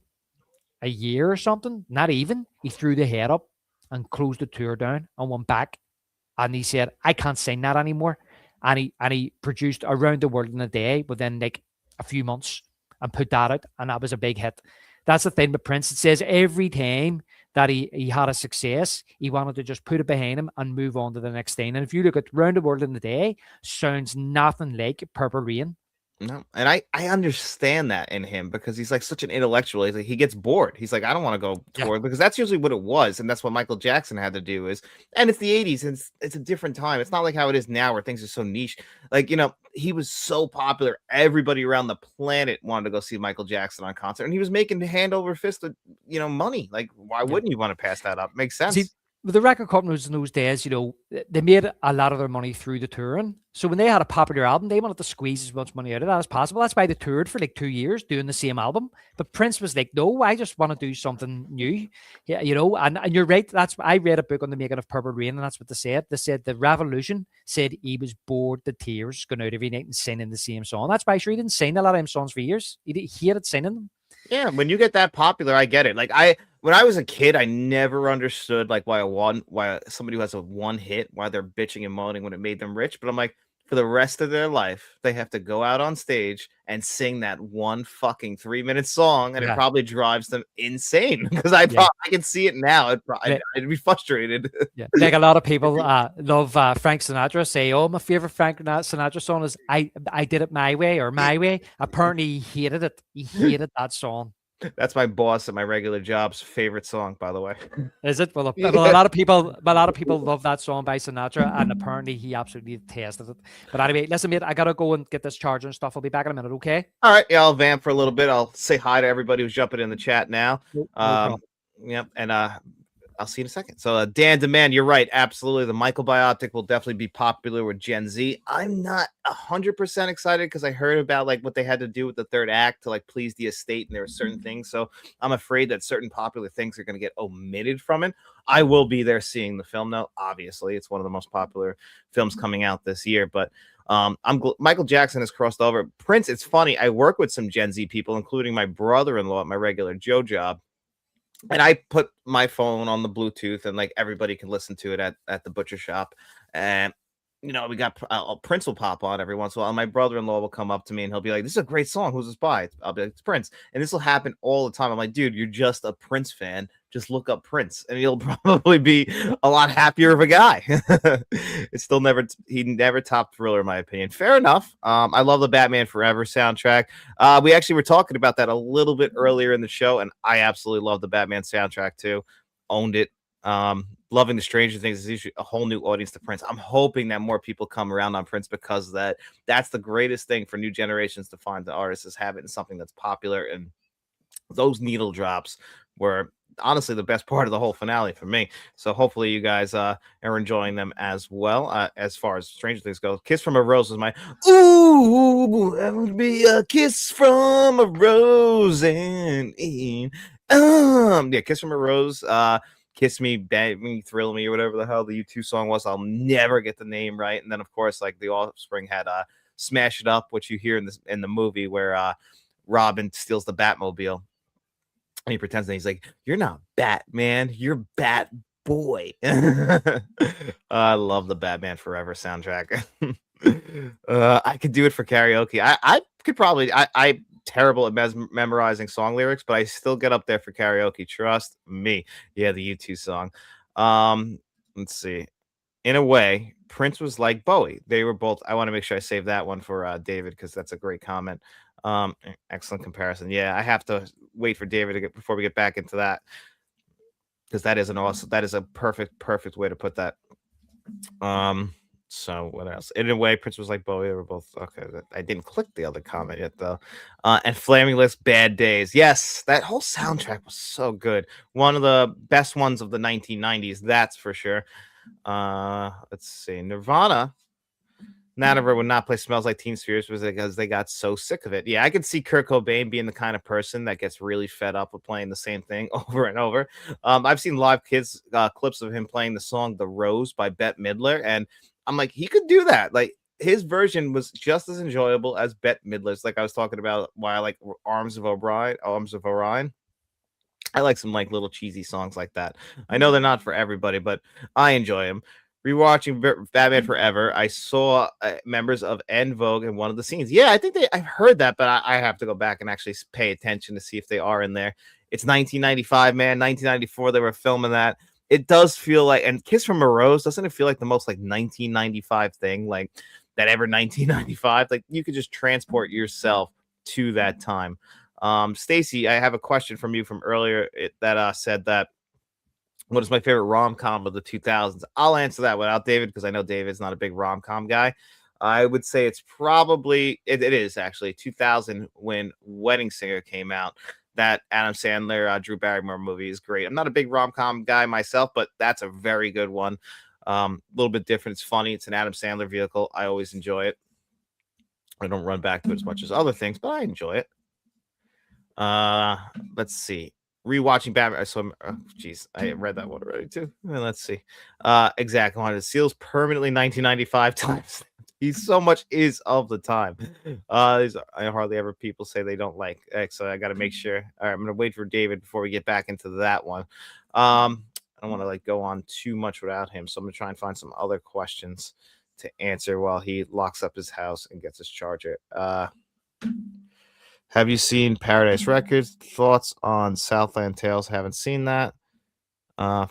a year or something, not even, he threw the head up and closed the tour down and went back. And he said, I can't sing that anymore. And he produced Around the World in a Day within like a few months and put that out. And that was a big hit. That's the thing with Prince. It says every time that he had a success, he wanted to just put it behind him and move on to the next thing. And if you look at Round the World in a Day, sounds nothing like Purple Rain. No, and I understand that in him, because he's like such an intellectual. He's like, he gets bored. He's like, I don't want to go tour, because that's usually what it was, and that's what Michael Jackson had to do. And it's the 80s, and it's a different time. It's not like how it is now, where things are so niche. Like, he was so popular, everybody around the planet wanted to go see Michael Jackson on concert, and he was making hand over fist of, money. Like, why wouldn't you want to pass that up? Makes sense. See, with the record companies in those days, they made a lot of their money through the touring. So when they had a popular album, they wanted to squeeze as much money out of that as possible. That's why they toured for like 2 years doing the same album. But Prince was like, no, I just want to do something new. Yeah, and you're right. I read a book on the making of Purple Rain, and that's what they said. They said the Revolution said he was bored to tears going out every night and singing the same song. That's why he didn't sing a lot of them songs for years. He hated singing them. Yeah, when you get that popular, I get it. Like when I was a kid, I never understood like why somebody who has a one hit, why they're bitching and moaning when it made them rich. But I'm like, for the rest of their life, they have to go out on stage and sing that one fucking 3-minute song, and it probably drives them insane, because I can see it now. I'd be frustrated. Yeah, like a lot of people love Frank Sinatra. Say, "Oh, my favorite Frank Sinatra song is I Did It My Way" or "My Way." Apparently, he hated it. He hated that song. That's my boss at my regular job's favorite song, by the way. Is it? Well, a lot of people love that song by Sinatra, and apparently he absolutely detested it. But anyway, listen, mate, I gotta go and get this charger and stuff. I'll be back in a minute, okay? All right, yeah, I'll vamp for a little bit. I'll say hi to everybody who's jumping in the chat now. Yep, and I'll see you in a second. So Dan Demand, you're right. Absolutely. The Michael biopic will definitely be popular with Gen Z. I'm not 100% excited, because I heard about like what they had to do with the third act to like please the estate, and there were certain things. So I'm afraid that certain popular things are going to get omitted from it. I will be there seeing the film though. Obviously, it's one of the most popular films coming out this year, but Michael Jackson has crossed over. Prince, it's funny. I work with some Gen Z people, including my brother-in-law at my regular Joe job. And I put my phone on the Bluetooth, and like everybody can listen to it at the butcher shop. And we got Prince will pop on every once in a while. And my brother-in-law will come up to me and he'll be like, "This is a great song. Who's this by?" I'll be like, "It's Prince." And this will happen all the time. I'm like, "Dude, you're just a Prince fan. Just look up Prince, and he'll probably be a lot happier of a guy." It's still he never topped Thriller, in my opinion. Fair enough. I love the Batman Forever soundtrack. We actually were talking about that a little bit earlier in the show, and I absolutely love the Batman soundtrack too. Owned it. Loving the Stranger Things is a whole new audience to Prince. I'm hoping that more people come around on Prince, because that's the greatest thing for new generations to find the artists, is have it in something that's popular. And those needle drops were honestly the best part of the whole finale for me. So hopefully you guys are enjoying them as well. As far as Stranger Things goes, "Kiss from a Rose" is my that would be a kiss from a rose, and yeah, "Kiss from a Rose," "Kiss Me, Bang Me, Thrill Me," or whatever the hell the U2 song was. I'll never get the name right. And then of course, like the Offspring had "Smash It Up," which you hear in the movie where Robin steals the Batmobile. And he pretends that he's like, "You're not Batman, you're Bat Boy." I love the Batman Forever soundtrack. I could do it for karaoke. I could probably. I'm terrible at memorizing song lyrics, but I still get up there for karaoke. Trust me. Yeah, the U2 song. let's see. In a way, Prince was like Bowie. They were both. I want to make sure I save that one for David because that's a great comment. Excellent comparison. Yeah, I have to wait for David to get before we get back into that because that is an awesome. That is a perfect way to put that. So what else? In a way, Prince was like Bowie. They were both okay. I didn't click the other comment yet though. And Flaming Lips, Bad Days. Yes, that whole soundtrack was so good. One of the best ones of the 1990s. That's for sure. Let's see. Nirvana. Nanover would not play Smells Like Teen Spirit because they got so sick of it. Yeah, I could see Kurt Cobain being the kind of person that gets really fed up with playing the same thing over and over. I've seen live kids clips of him playing the song "The Rose" by Bette Midler, and I'm like, he could do that. Like his version was just as enjoyable as Bette Midler's. Like I was talking about why I like Arms of Orion. I like some like little cheesy songs like that. I know they're not for everybody, but I enjoy them. Rewatching Batman Forever, I saw members of En Vogue in one of the scenes. Yeah, I think I've heard that, but I have to go back and actually pay attention to see if they are in there. It's 1995, man. 1994, they were filming that. It does feel like, and Kiss from a Rose, doesn't it feel like the most like 1995 thing, like that ever 1995? Like you could just transport yourself to that time. Stacy, I have a question from you from earlier that said that what is my favorite rom-com of the 2000s? I'll answer that without David because I know David's not a big rom-com guy. I would say it's probably it is actually 2000 when Wedding Singer came out. That Adam Sandler, Drew Barrymore movie is great. I'm not a big rom-com guy myself, but that's a very good one. A little bit different. It's funny. It's an Adam Sandler vehicle. I always enjoy it. I don't run back to it as much as other things, but I enjoy it. Let's see. Rewatching Batman. So, geez, I read that one already too. Let's see. Exactly. One of the Seals permanently 1995 times. He's so much is of the time. I hardly ever people say they don't like. So I got to make sure. All right, I'm gonna wait for David before we get back into that one. I don't want to like go on too much without him, so I'm gonna try and find some other questions to answer while he locks up his house and gets his charger. Have you seen Paradise Records? Thoughts on Southland Tales? Haven't seen that.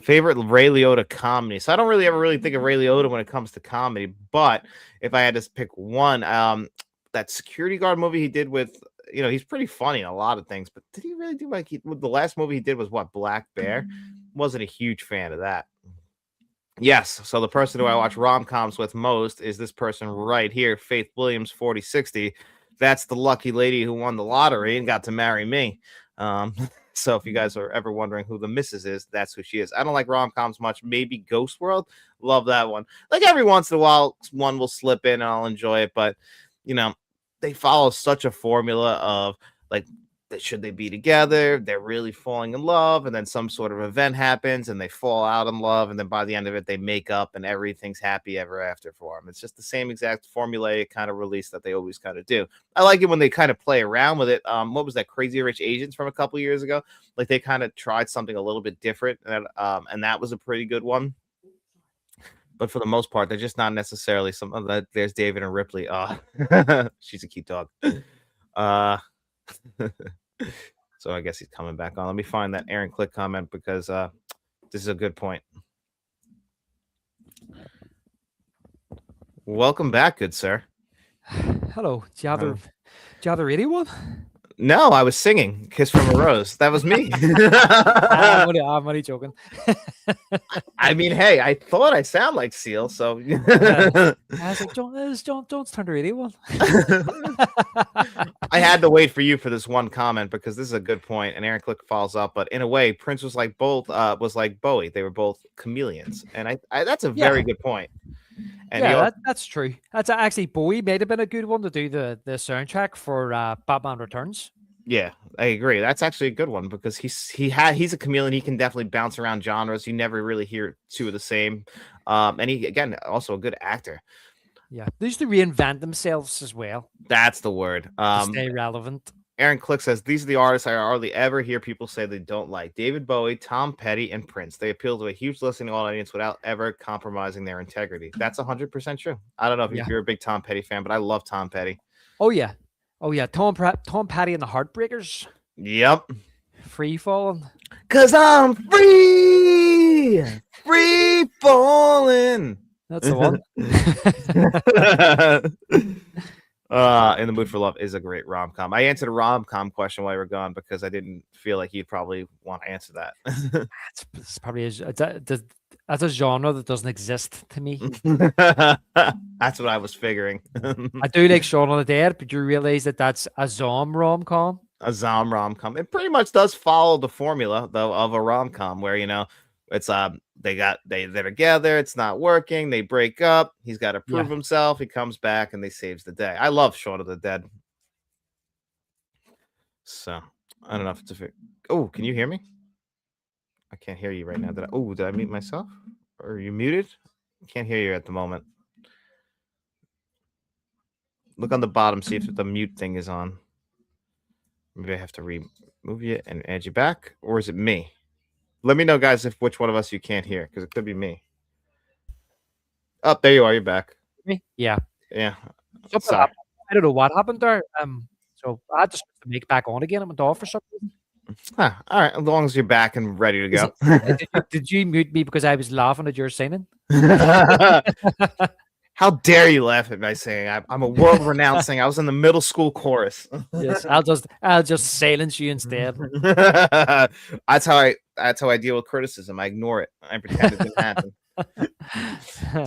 Favorite Ray Liotta comedy. So I don't really ever think of Ray Liotta when it comes to comedy, but if I had to pick one, that security guard movie he did with, he's pretty funny in a lot of things, but did he really do like the last movie he did was what, Black Bear? Wasn't a huge fan of that. Yes, so the person who I watch rom-coms with most is this person right here, Faith Williams, 4060. That's the lucky lady who won the lottery and got to marry me. So if you guys are ever wondering who the missus is, that's who she is. I don't like rom-coms much. Maybe Ghost World. Love that one. Like every once in a while, one will slip in and I'll enjoy it. But, they follow such a formula of like, should they be together? They're really falling in love. And then some sort of event happens and they fall out in love. And then by the end of it, they make up and everything's happy ever after for them. It's just the same exact formulaic kind of release that they always kind of do. I like it when they kind of play around with it. What was that, Crazy Rich Asians from a couple years ago? Like they kind of tried something a little bit different. And that was a pretty good one. But for the most part, they're just not necessarily something that there's David and Ripley. She's a cute dog. So I guess he's coming back on. Let me find that Aaron Click comment because this is a good point. Welcome back, good sir. Hello. Do you have the radio one? No, I was singing "Kiss from a Rose." That was me. I'm only joking. I mean, hey, I thought I sound like Seal, so I was like, don't turn the radio on. I had to wait for you for this one comment because this is a good point, and Aaron Click follows up. But in a way, Prince was like Bowie. They were both chameleons, and I that's a very good point. And that's true. That's actually Bowie may have been a good one to do the soundtrack for Batman Returns. Yeah, I agree. That's actually a good one because he's a chameleon. He can definitely bounce around genres. You never really hear two of the same. And he again also a good actor. Yeah, they used to reinvent themselves as well. That's the word. Stay relevant. Aaron Click says, these are the artists I hardly ever hear people say they don't like. David Bowie, Tom Petty, and Prince. They appeal to a huge listening audience without ever compromising their integrity. That's 100% true. I don't know if you're a big Tom Petty fan, but I love Tom Petty. Oh, yeah. Tom Petty and the Heartbreakers. Yep. Free Falling. 'Cause I'm free! free falling. That's the one. In the Mood for Love is a great rom com. I answered a rom com question while you were gone because I didn't feel like you'd probably want to answer that. It's probably that's a genre that doesn't exist to me. That's what I was figuring. I do like Shaun of the Dead, but you realize that that's a rom com. A Zom rom com. It pretty much does follow the formula though of a rom com, where it's they're together, it's not working, they break up, he's got to prove himself, he comes back and they saves the day. I love Shaun of the Dead. So I don't know if it's oh, can you hear me? I can't hear you right now. Did I mute myself? Or are you muted? I can't hear you at the moment. Look on the bottom, see if the mute thing is on. Maybe I have to remove you and add you back, or is it me? Let me know, guys, if which one of us you can't hear, because it could be me. Oh, there you are. You're back. Me? Yeah. Yeah. Sorry. I don't know what happened there. So I had to make back on again. It went off for some reason. All right. As long as you're back and ready to go. Did you mute me because I was laughing at your singing? How dare you laugh at my singing? I'm a world-renowned singer. I was in the middle school chorus. Yes, I'll just silence you instead. That's how I deal with criticism. I ignore it. I pretend it didn't happen.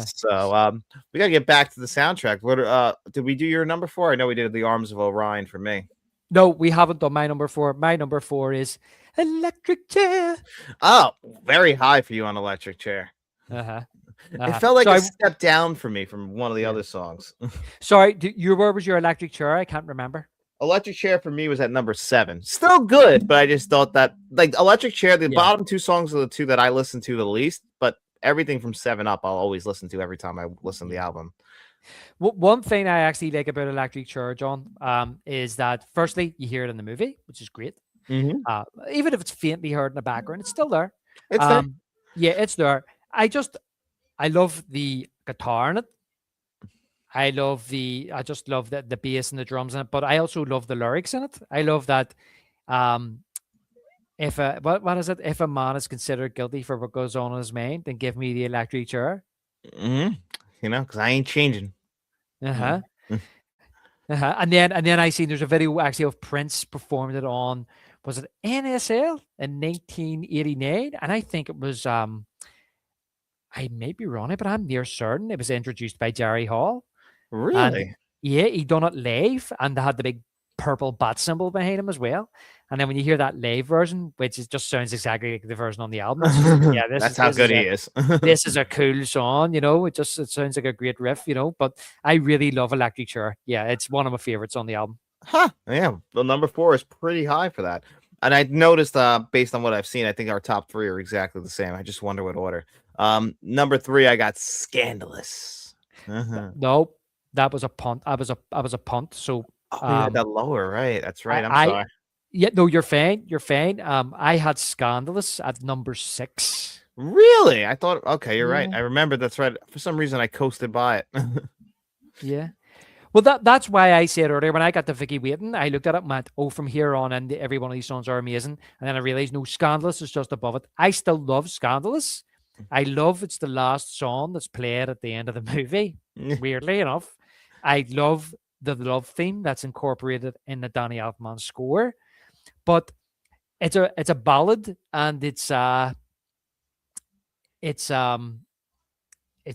So we gotta get back to the soundtrack. What did we do your number 4? I know we did The Arms of Orion for me. No, we haven't done my number 4. My number 4 is Electric Chair. Oh, very high for you on Electric Chair. It felt like a step down for me from one of the other songs. Sorry, where was your Electric Chair? I can't remember. Electric Chair for me was at number 7. Still good, but I just thought that like Electric Chair, the bottom 2 songs are the 2 that I listen to the least, but everything from 7 up I'll always listen to every time I listen to the album. One thing I actually like about Electric Chair, John, is that firstly you hear it in the movie, which is great. Even if it's faintly heard in the background, it's still there. It's there. Yeah, it's there. I love the guitar in it. I just love the bass and the drums in it, but I also love the lyrics in it. I love that if what is it? If a man is considered guilty for what goes on in his mind, then give me the electric chair. Because I ain't changing. And then I seen there's a video actually of Prince performed it on, was it NSL in 1989? And I think it was I may be wrong, but I'm near certain it was introduced by Jerry Hall. Really? And he done it live, and they had the big purple bat symbol behind him as well. And then when you hear that live version, which just sounds exactly like the version on the album, that's how good he is. This is a cool song, it sounds like a great riff, but I really love Electric Chair. Yeah, it's one of my favorites on the album. Yeah, the number 4 is pretty high for that. And I noticed, based on what I've seen, I think our top 3 are exactly the same. I just wonder what order. Number 3, I got Scandalous. No, that was a punt. I was a punt. So you had that lower, right? That's right. I'm sorry. Yeah, no, you're fine. You're fine. I had Scandalous at number 6. Really? I thought, okay, you're right. I remember that's right. For some reason, I coasted by it. Yeah. Well, that's why I said earlier when I got to Vicky Waiting, I looked at it and went, oh, from here on, and every one of these songs are amazing. And then I realized, no, Scandalous is just above it. I still love Scandalous. I love it's the last song that's played at the end of the movie. Weirdly enough, I love the love theme that's incorporated in the Danny Elfman score. But it's a ballad, and it's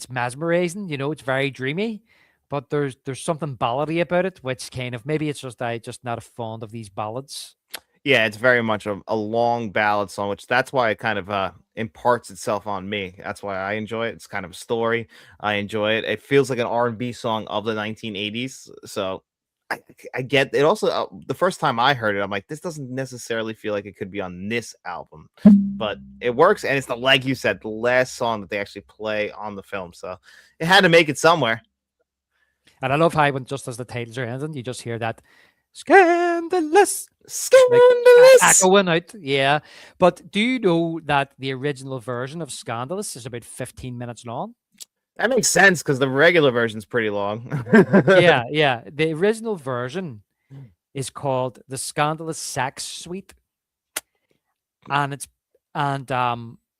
mesmerizing. It's very dreamy. But there's something ballady about it, which kind of maybe it's just just not fond of these ballads. Yeah, it's very much a long ballad song, which that's why it kind of imparts itself on me. That's why I enjoy it. It's kind of a story. I enjoy it. It feels like an R&B song of the 1980s. So I get it. Also, the first time I heard it, I'm like, this doesn't necessarily feel like it could be on this album, but it works. And it's like you said, the last song that they actually play on the film. So it had to make it somewhere. And I love how when just as the titles are ending, you just hear that scandalous echoing out. Yeah. But do you know that the original version of Scandalous is about 15 minutes long? That makes sense because the regular version's pretty long. Yeah. The original version is called the Scandalous Sax Suite. And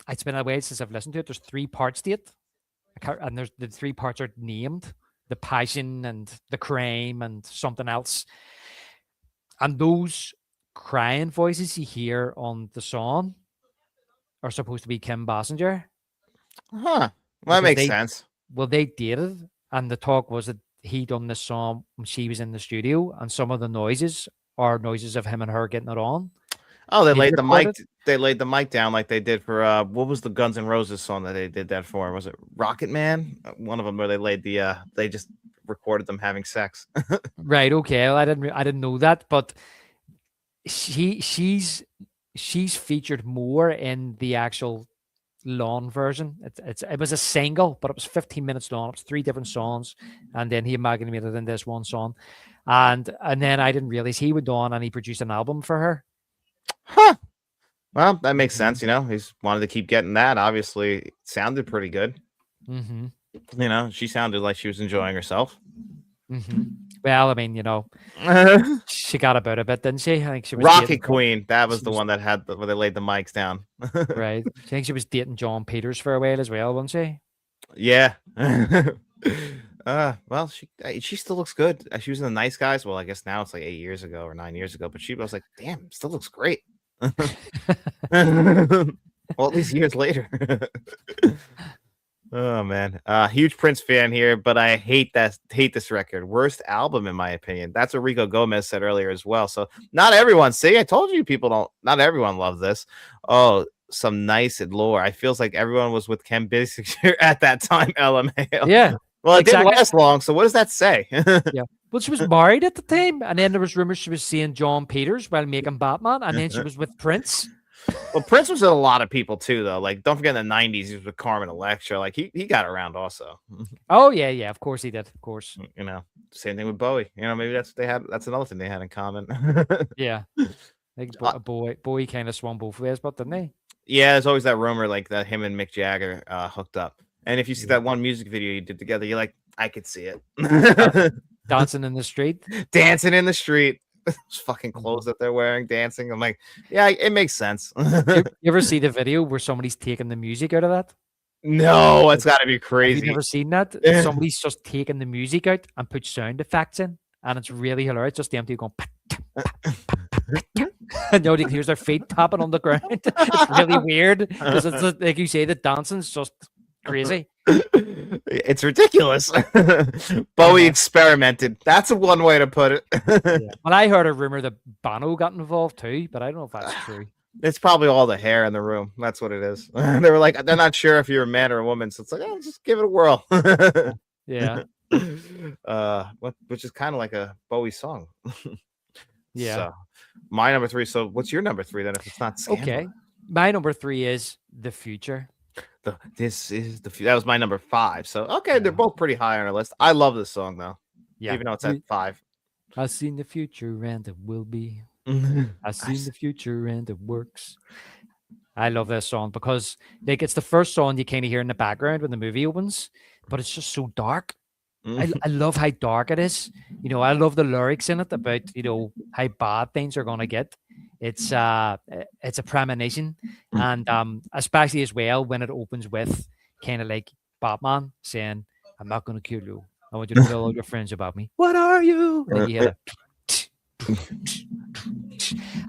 it's been a while since I've listened to it. There's 3 parts to it, and there's the 3 parts are named: the passion and the crime and something else. And those crying voices you hear on the song are supposed to be Kim Basinger Huh. Well, that because makes sense. they dated, and the talk was that he done this song when she was in the studio, and some of the noises are noises of him and her getting it on. Oh, they Did you laid the record mic. it? They laid the mic down like they did for what was the Guns N' Roses song that they did that for? Was it Rocket Man? One of them where they laid the they just recorded them having sex. Right. Okay. Well, I didn't know that, but she's featured more in the actual long version. It was a single, but it was 15 minutes long. It was 3 different songs, and then he amalgamated in this one song. And then I didn't realize he went on and he produced an album for her. Huh. Well, that makes Mhm. sense. He's wanted to keep getting that. Obviously, it sounded pretty good. Mhm. She sounded like she was enjoying herself. Mhm. Well, I mean, she got about a bit, didn't she? I think she was Rocket dating. Queen. That was She the was one that had where they laid the mics down. right. I think she was dating John Peters for a while as well, wasn't she? Yeah. Well, she still looks good. She was in the Nice Guys. Well, I guess now it's like 8 years ago or 9 years ago, but she was like, damn, still looks great. Well, at least years later. Oh man, huge Prince fan here, but I hate this record. Worst album in my opinion. That's what Rico Gomez said earlier as well. So not everyone. See, I told you people don't. Not everyone loves this. Oh, some nice lore. I feels like everyone was with Ken Basinger at that time. LMAO. Yeah, Well, it didn't exactly. last long. So what does that say? Yeah. Well, she was married at the time, and then there was rumors she was seeing John Peters while making Batman, and then she was with Prince. Well, Prince was with a lot of people too, though. Like, don't forget in the '90s, he was with Carmen Electra. Like, he got around also. Oh yeah, yeah. Of course he did. Of course. Same thing with Bowie. Maybe that's what they had. That's another thing they had in common. Yeah. Like boy kind of swung both ways, but didn't he? Yeah, there's always that rumor like that him and Mick Jagger hooked up. And if you see Yeah. that one music video you did together, you're like, I could see Da- it. Dancing in the street. Dancing in the street. Those fucking clothes Mhm. that they're wearing, dancing. I'm like, yeah, it makes sense. You ever see the video where somebody's taking the music out of that? No, it's Like, got to be have you crazy. never seen that? Somebody's just taking the music out and put sound effects in, and it's really hilarious. Just the empty going, and you can hear their feet tapping on the ground. It's really weird because it's like you say, the dancing's just crazy. It's ridiculous. Bowie Uh-huh. experimented. That's one way to put it. Yeah. Well, I heard a rumor that Bono got involved too, but I don't know if that's true. It's probably all the hair in the room. That's what it is. They were like, they're not sure if you're a man or a woman, so it's like, oh, just give it a whirl. Yeah. Which is kind of like a Bowie song. Yeah. So, my number 3. So, what's your number 3 then? If it's not Scandal, Okay. My number 3 is The Future. This is that was my number 5. So, okay, they're Yeah. both pretty high on our list. I love this song though, Yeah. even though it's at 5. I've seen the future and it will be. I've I seen the future and it works. I love this song because like it's the first song you kind of hear in the background when the movie opens, but it's just so dark. I love how dark it is. I love the lyrics in it about, how bad things are gonna get. It's a premonition. And especially as well when it opens with kind of like Batman saying, I'm not gonna kill you. I want you to tell all your friends about me. What are you? And then you hear the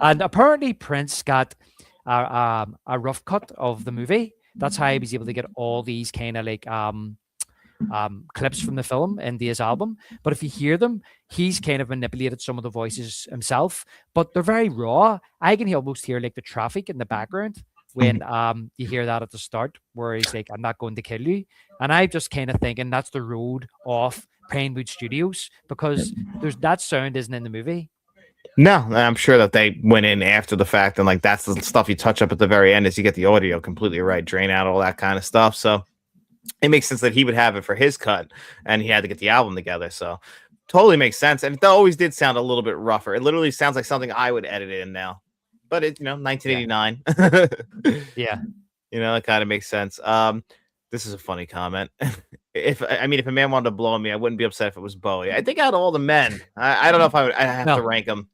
and apparently Prince got a rough cut of the movie. That's how he was able to get all these kind of like clips from the film into his album. But if you hear them, he's kind of manipulated some of the voices himself, but they're very raw. I can almost hear like the traffic in the background when you hear that at the start where he's like, I'm not going to kill you. And I'm just kind of thinking that's the road off Pinewood Studios because there's that sound isn't in the movie. No, I'm sure that they went in after the fact, and like that's the stuff you touch up at the very end as you get the audio completely right, drain out all that kind of stuff. So it makes sense that he would have it for his cut, and he had to get the album together. So totally makes sense, and it always did sound a little bit rougher. It literally sounds like something I would edit in now, but it's 1989. Yeah. It kind of makes sense. This is a funny comment. if a man wanted to blow me, I wouldn't be upset if it was Bowie. I think out of all the men, I don't know if I have to No. rank them.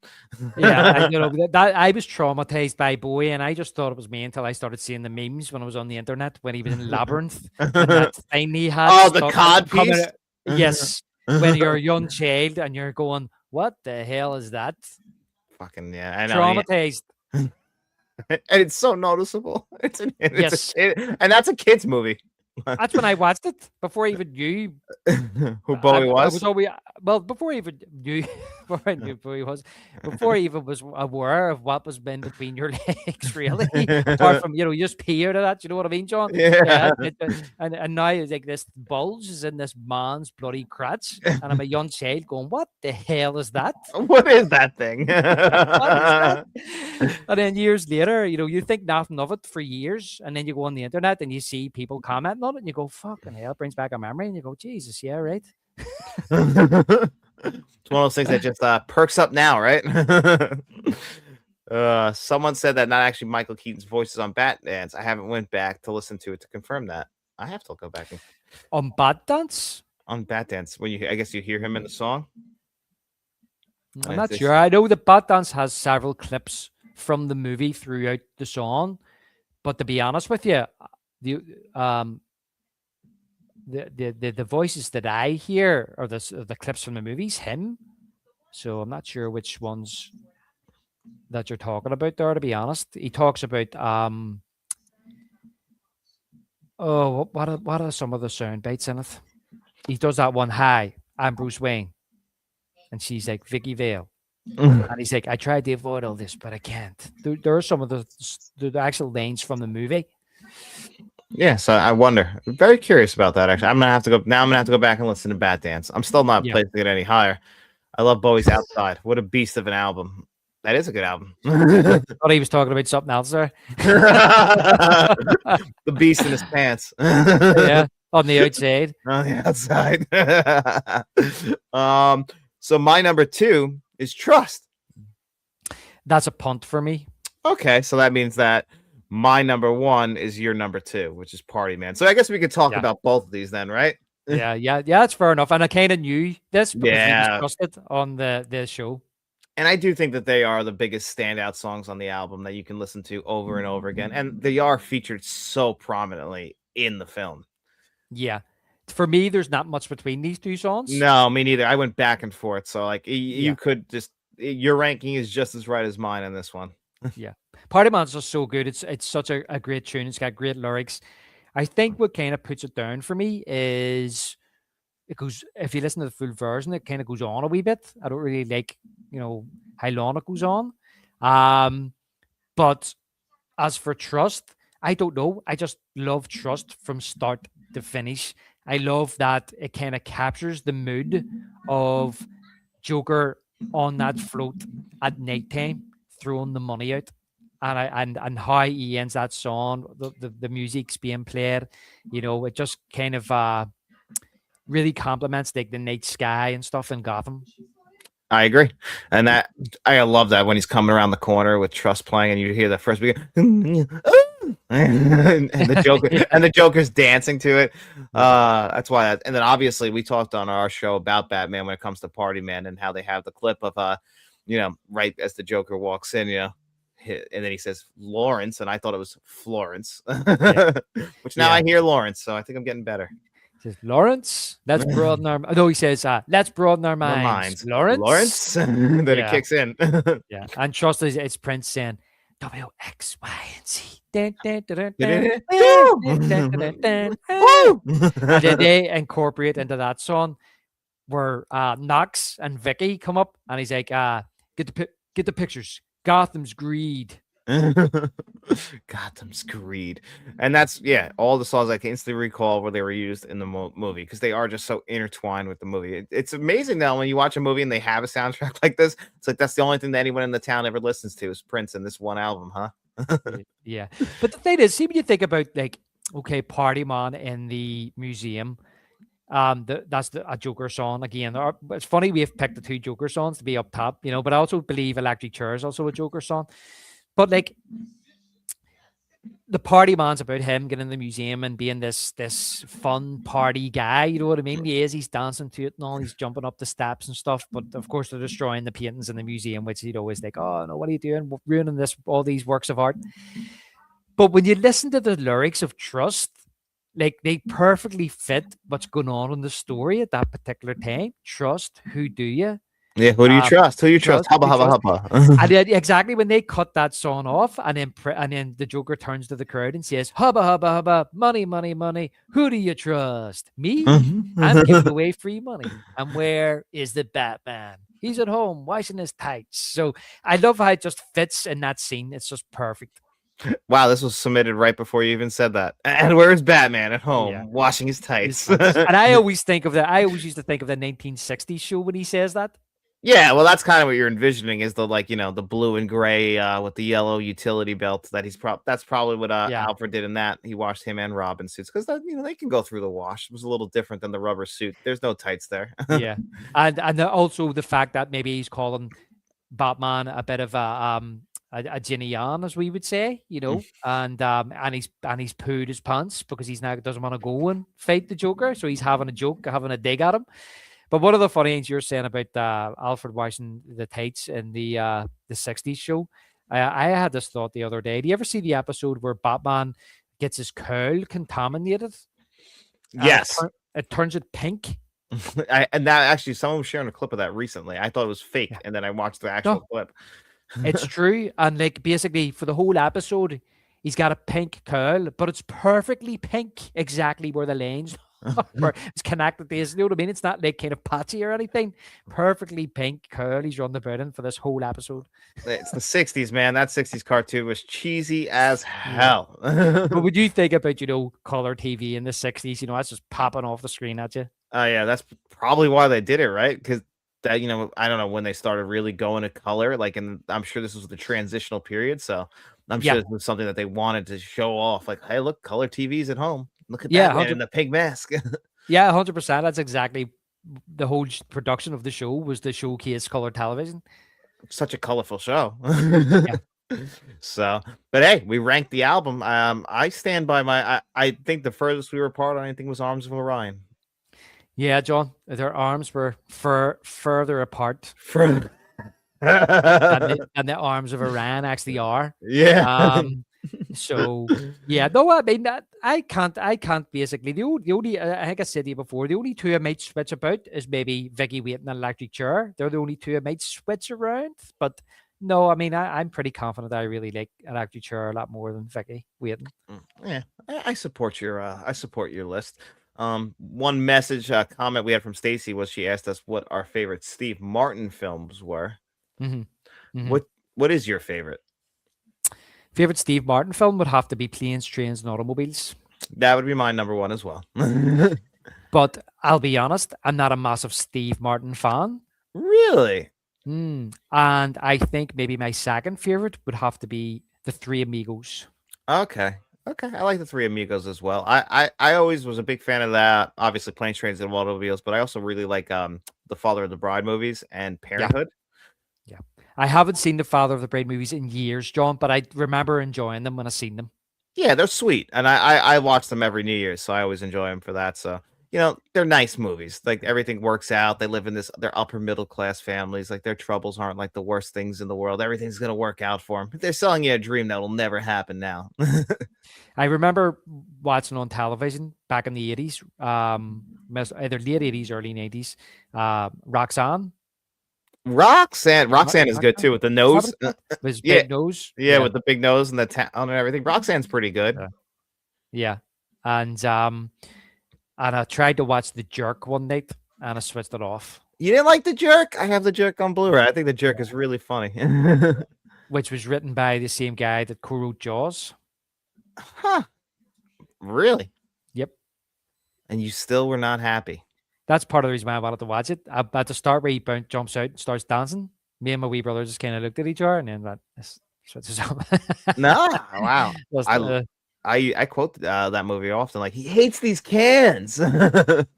Yeah, I was traumatized by Bowie, and I just thought it was me until I started seeing the memes when I was on the internet when he was in Labyrinth and that thing he had Oh, the stuck cod coming. piece. Yes, when you're a young child and you're going, "What the hell is that?" Fucking yeah, I know. Traumatized. And it's so noticeable. Yes, And that's a kids movie. that's when I watched it before I even knew Who Bowie I was? was always well before I even knew before I knew who he was, before I even was aware of what was been between your legs, really. Apart from you just peer to that, you know what I mean, John? Yeah. And now it's like this bulge is in this man's bloody crotch, and I'm a young child going, "What the hell is that? What is that thing? What is that?" And then years later, you think nothing of it for years, and then you go on the internet and you see people commenting on it, and you go, "Fucking hell!" It brings back a memory, and you go, "Jesus, yeah, right." It's one of those things that just perks up now, right? Someone said that not actually Michael Keaton's voice is on Bat Dance. I haven't went back to listen to it to confirm that. I have to go back On Bad Dance? on Bat Dance when I guess you hear him in the song. I'm not sure. I know that Bad Dance has several clips from the movie throughout the song, but to be honest with you, the the voices that I hear are the clips from the movies him. So I'm not sure which ones that you're talking about there. To be honest, he talks about oh what are some of the sound bites in it? He does that one. Hi, I'm Bruce Wayne, and she's like Vicky Vale. And he's like, I tried to avoid all this, but I can't. There are some of the actual lanes from the movie. Yeah, so I wonder. I'm very curious about that. Actually, I'm gonna have to go now. I'm gonna have to go back and listen to Bat Dance. I'm still not placing it any higher. I love Bowie's Outside. What a beast of an album. That is a good album. Thought he was talking about something else there. The beast in his pants. Yeah, on the outside. On the outside. So my number 2 is Trust. That's a punt for me. Okay, so that means that my number 1 is your number 2, which is Party Man. So I guess we could talk about both of these then, right? Yeah, that's fair enough. And I kind of knew this because we Yeah. discussed it on the show. And I do think that they are the biggest standout songs on the album that you can listen to over and over again. And they are featured so prominently in the film. Yeah. For me, there's not much between these two songs. No, me neither. I went back and forth. So like you could just your ranking is just as right as mine on this one. Yeah. Party Man's just so good. It's such a great tune. It's got great lyrics. I think what kind of puts it down for me is it goes, if you listen to the full version, it kind of goes on a wee bit. I don't really like, how long it goes on. But as for Trust, I don't know. I just love Trust from start to finish. I love that it kind of captures the mood of Joker on that float at nighttime, throwing the money out. And how he ends that song, the music's being played, it just kind of really complements like the night sky and stuff in Gotham. I agree, and that I love that when he's coming around the corner with Trust playing, and you hear the first beginning, and the Joker's dancing to it. That's why. And then obviously we talked on our show about Batman when it comes to Party Man and how they have the clip of right as the Joker walks in, and then he says Lawrence, and I thought it was Florence, which now I hear Lawrence, so I think I'm getting better. He says, Lawrence, let's broaden our... No, he says, let's broaden our minds. Lawrence? Then it kicks in. Yeah, and Trust is it's Prince saying, W, X, Y, and Z. And then they incorporate into that song where Knox and Vicky come up, and he's like, get the pictures. Gotham's greed. Gotham's greed. And that's all the songs I can instantly recall where they were used in the movie because they are just so intertwined with the movie. It's amazing now when you watch a movie and they have a soundtrack like this. It's like that's the only thing that anyone in the town ever listens to is Prince and this one album, huh? Yeah, but the thing is, see when you think about Party Man in the museum, that's a Joker song again. It's funny we have picked the two Joker songs to be up top, but I also believe Electric Chair is also a Joker song. But the party man's about him getting in the museum and being this fun party guy. You know what I mean? He is. He's dancing to it and all. He's jumping up the steps and stuff. But of course, they're destroying the paintings in the museum, which he'd always think, "Oh no, what are you doing? We're ruining this all these works of art." But when you listen to the lyrics of Trust, like they perfectly fit what's going on in the story at that particular time. Trust, who do you? Yeah, who do you trust? Who do you trust? Who Hubba, do you hubba, trust? hubba. And then exactly when they cut that song off, and then the Joker turns to the crowd and says, "Hubba hubba hubba, money money money. Who do you trust? Me? I'm giving away free money. And where is the Batman? He's at home washing his tights." So I love how it just fits in that scene. It's just perfect. Wow, this was submitted right before you even said that. And where's Batman at Yeah. home washing his tights? And I always think of that. I always used to think of the 1960s show when he says that. Yeah, well, that's kind of what you're envisioning is the the blue and gray with the yellow utility belt that that's probably what Yeah. Alfred did in that. He washed him and Robin suits because they can go through the wash. It was a little different than the rubber suit. There's no tights there. Yeah. And also the fact that maybe he's calling Batman a bit of a Ginny on, as we would say, and he's pooed his pants because he's now doesn't want to go and fight the Joker, so he's having a joke, having a dig at him. But one of the funny things you're saying about Alfred washing the tights in the '60s show, I had this thought the other day. Do you ever see the episode where Batman gets his cowl contaminated? Yes, it turns it pink. And that actually, someone was sharing a clip of that recently. I thought it was fake, and then I watched the actual clip. It's true, and like basically for the whole episode, he's got a pink curl, but it's perfectly pink, exactly where the lines where it's connected to his. You know what I mean? It's not like kind of patchy or anything. Perfectly pink curl. He's run the burden for this whole episode. It's the '60s, man. That '60s cartoon was cheesy as hell. But would you think about color TV in the '60s? That's just popping off the screen at you. Oh yeah, that's probably why they did it, right? Because that I don't know when they started really going to color. Like, and I'm sure this was the transitional period, so I'm sure this was something that they wanted to show off. Like, hey, look, color TVs at home. Look at that man in the pink mask. Yeah, 100%. That's exactly the whole production of the show was to showcase color television. Such a colorful show. Yeah. So, but hey, we ranked the album. I stand by I think the furthest we were apart on anything was Arms of Orion. Yeah, John, their arms were further apart than the arms of Iran actually are. Yeah. So yeah, no, I mean I can't basically the only I think I said to you before, the only two I might switch about is maybe Vicky waiting an electric chair. They're the only two I might switch around. But no, I mean I'm pretty confident I really like electric chair a lot more than Vicky waiting. Yeah, I support your list. One message comment we had from Stacy was she asked us what our favorite Steve Martin films were. What is your favorite? Favorite Steve Martin film would have to be Planes, Trains, and Automobiles. That would be my number one as well. But I'll be honest, I'm not a massive Steve Martin fan. Really? And I think maybe my second favorite would have to be The Three Amigos. Okay, I like The Three Amigos as well. I always was a big fan of that. Obviously, Planes, Trains, and Automobiles, but I also really like the Father of the Bride movies and Parenthood. Yeah. I haven't seen the Father of the Bride movies in years, John, but I remember enjoying them when I seen them. Yeah, they're sweet, and I watch them every New Year's, so I always enjoy them for that. So they're nice movies. Like everything works out. They live in they're upper middle class families. Like their troubles aren't like the worst things in the world. Everything's gonna work out for them. They're selling you a dream that will never happen now. I remember watching on television back in the 80s, either late 80s, early 90s, Roxanne. Roxanne is good too with the nose. With big nose. Yeah, with the big nose and the town and everything. Roxanne's pretty good. Yeah. And I tried to watch The Jerk one night and I switched it off. You didn't like The Jerk? I have The Jerk on Blu-ray. I think The Jerk is really funny. Which was written by the same guy that co-wrote Jaws. Huh. Really? Yep. And you still were not happy. That's part of the reason why I wanted to watch it. At the start where he jumps out and starts dancing, me and my wee brother just kind of looked at each other and then this switches up. No, wow. I quote that movie often. Like, he hates these cans. The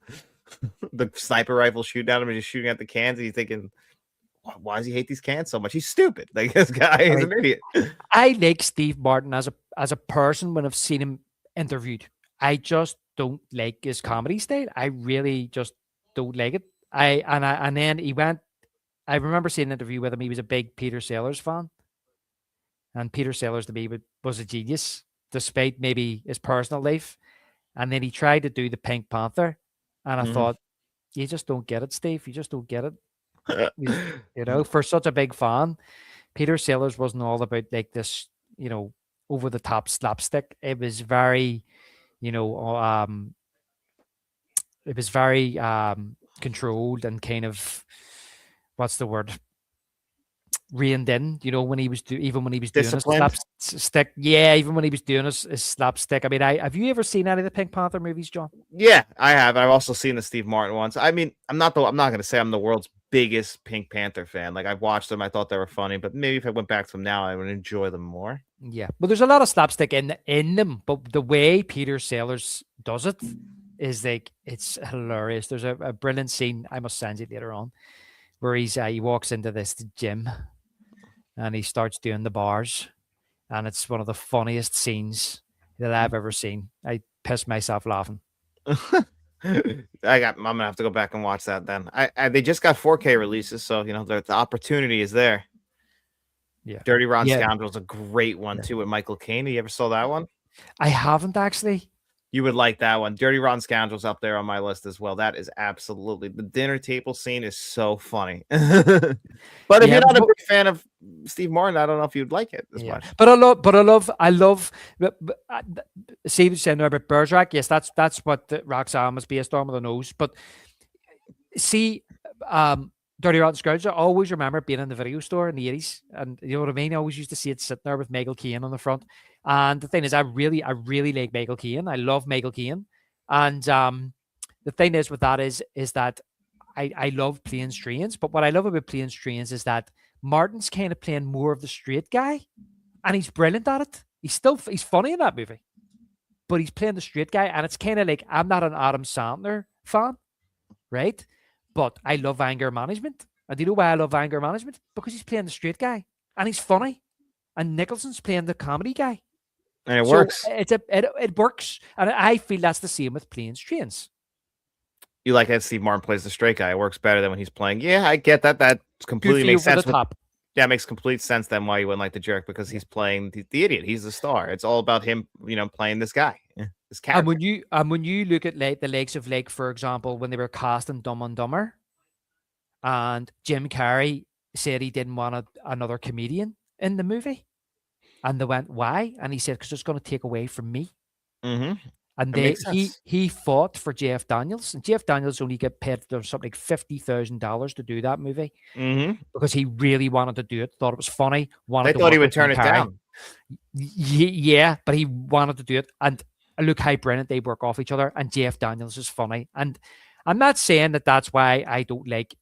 sniper rifle shooting at him and just shooting at the cans. And he's thinking, why does he hate these cans so much? He's stupid. Like this guy I is mean, an idiot. I like Steve Martin as a person when I've seen him interviewed. I just don't like his comedy style. I really just don't like it. And then he went. I remember seeing an interview with him. He was a big Peter Sellers fan, and Peter Sellers to me was a genius, despite maybe his personal life. And then he tried to do the Pink Panther, and I Mhm. thought, you just don't get it, Steve. You just don't get it. For such a big fan, Peter Sellers wasn't all about like this, over the top slapstick. It was very, you know, it was very controlled and kind of, what's the word, reined in. When he was even when he was doing his Disciplined. slapstick. Yeah, even when he was doing his slapstick. I mean, have you ever seen any of the Pink Panther movies, John? Yeah, I have. I've also seen the Steve Martin ones. I mean, I'm not going to say I'm the world's biggest Pink Panther fan. Like I've watched them, I thought they were funny, but maybe if I went back to them now, I would enjoy them more. Yeah, well, there's a lot of slapstick in them, but the way Peter Sellers does it is like it's hilarious. There's a brilliant scene I must send you later on where he walks into this gym and he starts doing the bars, and it's one of the funniest scenes that I've ever seen. I pissed myself laughing. I'm gonna have to go back and watch that then. They just got 4K releases, so the opportunity is there. Yeah, Dirty Ron yeah, Scoundrel's a great one yeah. too with Michael Caine. You ever saw that one? I haven't actually. You would like that one. Dirty Ron Scoundrel's up there on my list as well. That is absolutely the dinner table scene is so funny. But if Yeah, you're not a big fan of Steve Martin, I don't know if you'd like it as yeah, much. but I love. Steve saying there about Bergerac. Yes, that's what the Roxanne was based on with the nose. But see, Dirty Rotten Scourge, I always remember being in the video store in the 80s. And you know what I mean? I always used to see it sitting there with Michael Caine on the front. And the thing is, I really like Michael Caine. I love Michael Caine. And the thing is with that is that I love playing strains. But what I love about playing strains is that Martin's kind of playing more of the straight guy. And he's brilliant at it. He's funny in that movie. But he's playing the straight guy. And it's kind of like, I'm not an Adam Sandler fan, right? But I love anger management. And do you know why I love anger management? Because he's playing the straight guy and he's funny. And Nicholson's playing the comedy guy. And it So works. it works. And I feel that's the same with playing strains. You like that Steve Martin plays the straight guy. It works better than when he's playing. Yeah, I get that. That completely Goofy makes over the sense. top. Yeah, it makes complete sense then why you wouldn't like the jerk because he's playing the idiot. He's the star. It's all about him, playing this guy, this character. And when you look at like the likes of like, for example, when they were casting Dumb and Dumber, and Jim Carrey said he didn't want another comedian in the movie. And they went, why? And he said, because it's going to take away from me. Mm-hmm. And It makes sense. he fought for Jeff Daniels, and Jeff Daniels only get paid something like $50,000 to do that movie Mm-hmm. because he really wanted to do it, thought it was funny, They wanted to thought he work would with Jim turn it Carrey. down. Yeah, but he wanted to do it, and look how brilliant they work off each other. And Jeff Daniels is funny, and I'm not saying that that's why I don't like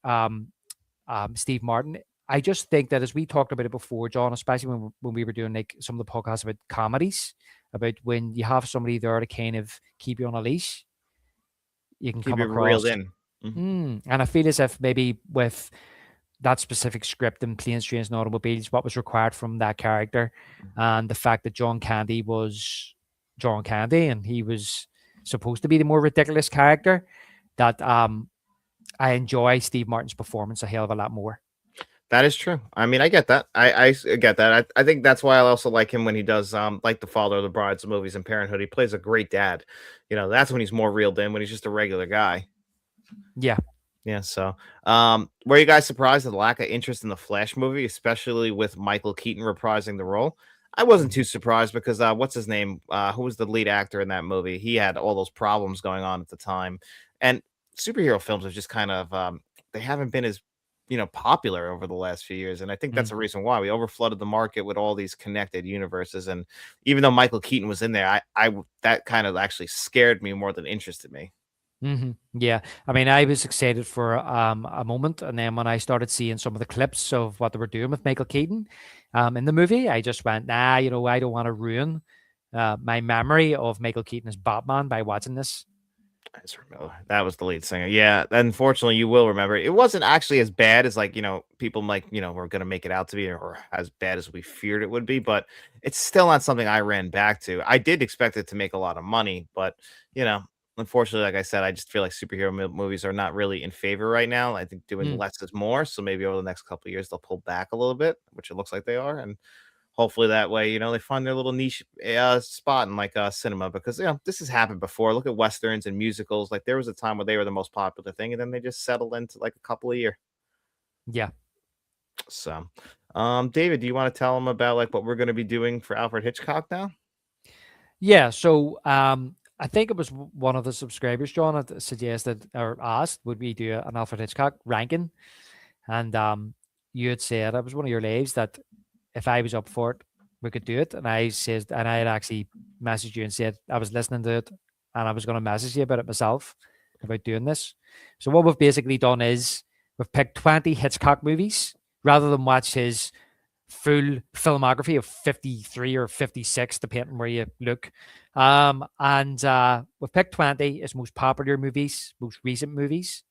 Steve Martin. I just think that as we talked about it before, John, especially when we were doing like some of the podcasts about comedies, about when you have somebody there to kind of keep you on a leash, you can Keep come it reeled across. in. And I feel as if maybe with that specific script in Planes, Trains, and Automobiles, what was required from that character, and the fact that John Candy was John Candy and he was supposed to be the more ridiculous character, that I enjoy Steve Martin's performance a hell of a lot more. That is true. I mean, I get that. I get that. I think that's why I also like him when he does like the Father of the Brides movies and Parenthood. He plays a great dad. That's when he's more reeled in, when he's just a regular guy. Yeah. Yeah. So, were you guys surprised at the lack of interest in the Flash movie, especially with Michael Keaton reprising the role? I wasn't too surprised because what's his name? Who was the lead actor in that movie? He had all those problems going on at the time, and superhero films have just kind of they haven't been as popular over the last few years, and I think that's the reason why we overflooded the market with all these connected universes. And even though Michael Keaton was in there, I that kind of actually scared me more than interested me. Yeah, I mean, I was excited for a moment, and then when I started seeing some of the clips of what they were doing with Michael Keaton in the movie, I just went, nah, I don't want to ruin my memory of Michael Keaton as Batman by watching this. I just remember that was the lead singer. Yeah, unfortunately, you will remember. It wasn't actually as bad as like people like were gonna make it out to be, or as bad as we feared it would be. But it's still not something I ran back to. I did expect it to make a lot of money, but you know, unfortunately, like I said, I just feel like superhero movies are not really in favor right now. I think doing Mm, less is more. So maybe over the next couple of years they'll pull back a little bit, which it looks like they are, and hopefully that way, they find their little niche spot in like cinema because this has happened before. Look at westerns and musicals. Like there was a time where they were the most popular thing, and then they just settled into like a couple a year. yeah. So, David, do you want to tell them about like what we're going to be doing for Alfred Hitchcock now? Yeah, so I think it was one of the subscribers, John, that suggested or asked, would we do an Alfred Hitchcock ranking? And you had said, it was one of your lives, that if I was up for it, we could do it. And I had actually messaged you and said I was listening to it and I was going to message you about it myself, about doing this. So what we've basically done is we've picked 20 Hitchcock movies rather than watch his full filmography of 53 or 56, depending where you look. And we've picked 20 his most popular movies, most recent movies,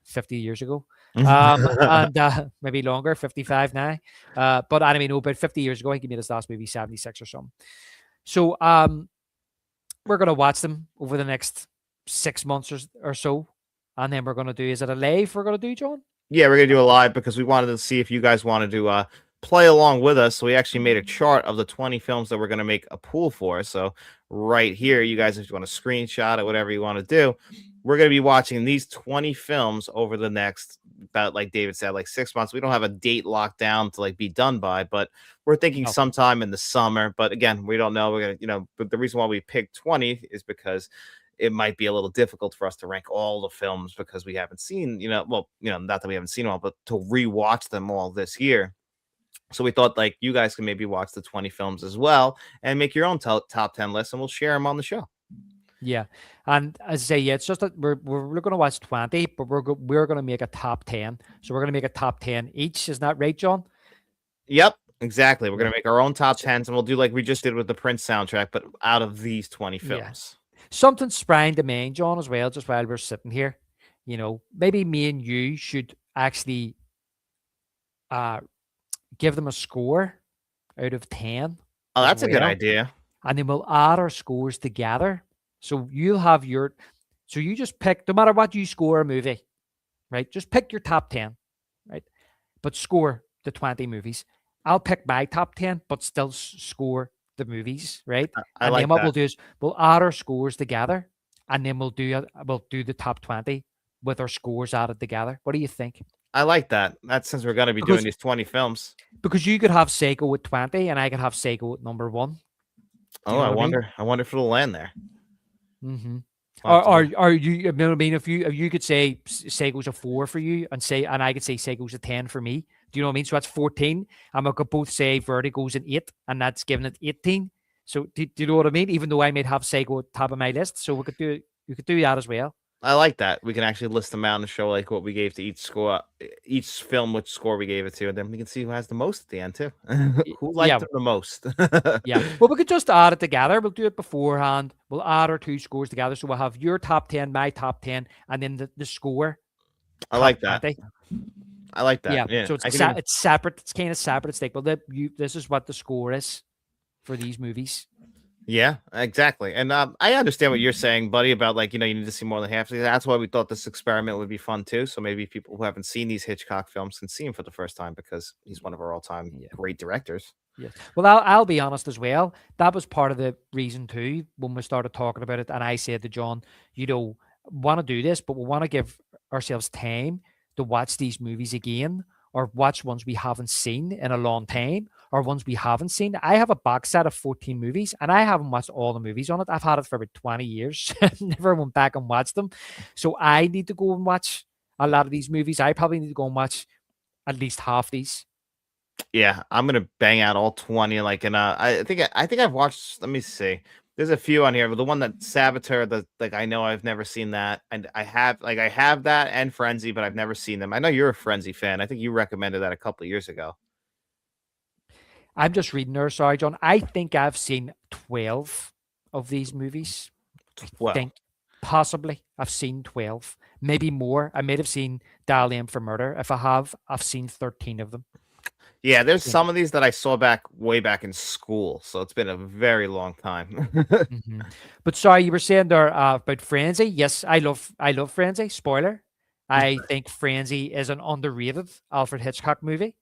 50 years ago. And maybe longer, 55 now. But I mean, no, about 50 years ago, I think he made his last movie 76 or something. So we're going to watch them over the next 6 months or so. And then we're going to do, is it a live we're going to do, John? Yeah, we're gonna do a live because we wanted to see if you guys wanted to play along with us. So we actually made a chart of the 20 films that we're gonna make a pool for. So right here, you guys, if you want to screenshot it, whatever you want to do, we're gonna be watching these 20 films over the next about like David said, like 6 months. We don't have a date locked down to like be done by, but we're thinking No. sometime in the summer. But again, we don't know. We're gonna, but the reason why we picked 20 is because it might be a little difficult for us to rank all the films because we haven't seen, not that we haven't seen them all, but to rewatch them all this year. So we thought like you guys can maybe watch the 20 films as well and make your own top 10 list and we'll share them on the show. Yeah, and as I say, yeah, it's just that we're going to watch 20, but we're going to make a top 10. So we're going to make a top 10 each. Is that right, John? Yep, exactly. We're Yeah. going to make our own top So, 10s and we'll do like we just did with the Prince soundtrack, but out of these 20 yeah. films. Something sprang to mind, John, as well, just while we're sitting here. Maybe me and you should actually uh give them a score out of 10 Oh, as that's a good well. idea. And then we'll add our scores together. So you just pick, no matter what you score a movie, right? Just pick your top 10, right? But score the 20 movies. I'll pick my top 10, but still score the movies, right? I And then like what that. we'll do is we'll add our scores together and then we'll do the top 20 with our scores added together. What do you think? I like that. That's since we're going to be doing Because these 20 films. because you could have Seiko at 20 and I could have Seiko at number one. Do you Oh, know I what I mean? wonder. I wonder if it'll land there. Mm-hmm. We'll have to- Are you? I mean, if you could say Sego's a 4 for you, and I could say Sego's a 10 for me. Do you know what I mean? So that's 14, and we could both say Vertigo's an 8, and that's giving it 18. So do you know what I mean? Even though I might have Sego at top of my list, so we could do that as well. I like that. We can actually list them out and show like what we gave to each score, each film, which score we gave it to, and then we can see who has the most at the end too. Who liked Yeah, them the most? yeah. Well, we could just add it together. We'll do it beforehand. We'll add our two scores together, so we'll have your top 10, my top 10, and then the score I top like that. 20. I like that. Yeah, Yeah, so I can even. it's separate. It's kind of separate. It's like, well, this is what the score is for these movies. Yeah, exactly. And I understand what you're saying, buddy, about like you need to see more than half. That's why we thought this experiment would be fun too. So maybe people who haven't seen these Hitchcock films can see him for the first time because he's one of our all-time Yeah. great directors. Yes. Well, I'll be honest as well. That was part of the reason too when we started talking about it. And I said to John, want to do this, but we want to give ourselves time to watch these movies again or watch ones we haven't seen in a long time or ones we haven't seen. I have a box set of 14 movies and I haven't watched all the movies on it. I've had it for about 20 years. Never went back and watched them. So I need to go and watch a lot of these movies. I probably need to go and watch at least half these. Yeah, I'm gonna bang out all 20. Like, and I think I've watched. Let me see. There's a few on here, but the one that Saboteur, the like, I know I've never seen that, and I have that and Frenzy, but I've never seen them. I know you're a Frenzy fan. I think you recommended that a couple of years ago. I'm just reading there. Sorry, John. I think I've seen 12 of these movies. I 12. think possibly I've seen 12, maybe more. I might have seen Dial M for Murder. If I have, I've seen 13 of them. Yeah, there's Yeah. some of these that I saw back way back in school, so it's been a very long time. Mhm. But sorry, you were saying there about Frenzy. Yes, I love Frenzy. Spoiler. I think Frenzy is an underrated Alfred Hitchcock movie.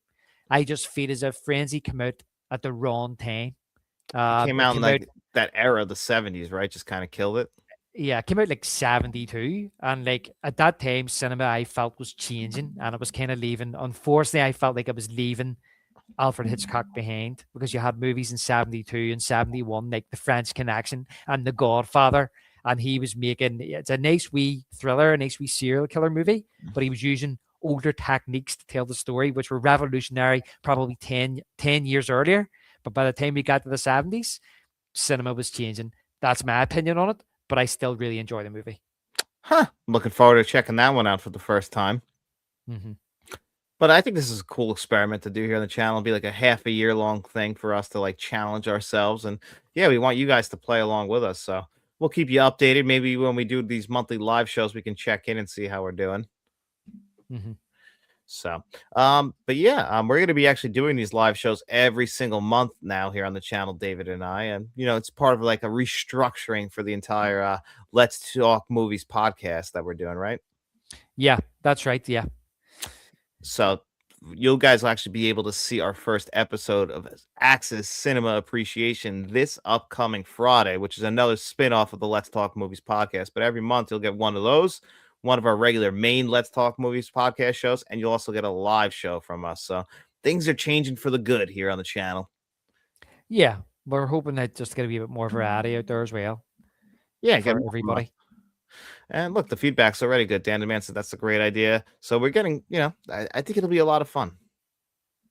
I just feel as if Frenzy came out at the wrong time. It came It out in came out, like that era, the 70s, right? Just kind of killed it. yeah, it came out like 72. And like at that time, cinema I felt was changing and it was kind of leaving. Unfortunately, I felt like it was leaving Alfred Hitchcock behind because you had movies in 72 and 71, like The French Connection and The Godfather. And he was making it's a nice wee thriller, a nice wee serial killer movie, but he was using older techniques to tell the story, which were revolutionary probably 10 years earlier. But by the time we got to the 70s, cinema was changing. That's my opinion on it, but I still really enjoy the movie. Huh. Looking forward to checking that one out for the first time. Mm-hmm. But I think this is a cool experiment to do here on the channel. It'll be like a half a year long thing for us to like challenge ourselves. And yeah, we want you guys to play along with us. So we'll keep you updated. Maybe when we do these monthly live shows, we can check in and see how we're doing. Mm-hmm. So, but yeah, we're going to be actually doing these live shows every single month now here on the channel, David and I. And, you know, it's part of like a restructuring for the entire Let's Talk Movies podcast that we're doing, right? Yeah, that's right. Yeah. So you guys will actually be able to see our first episode of Axis Cinema Appreciation this upcoming Friday, which is another spin-off of the Let's Talk Movies podcast. But every month you'll get one of those, one of our regular main Let's Talk Movies podcast shows, and you'll also get a live show from us. So things are changing for the good here on the channel. Yeah. We're hoping that just get a wee bit more variety out there as well Yeah, get for more from us. everybody. And look, the feedback's already good. Dan DeMan said that's a great idea. So we're getting, you know, I think it'll be a lot of fun.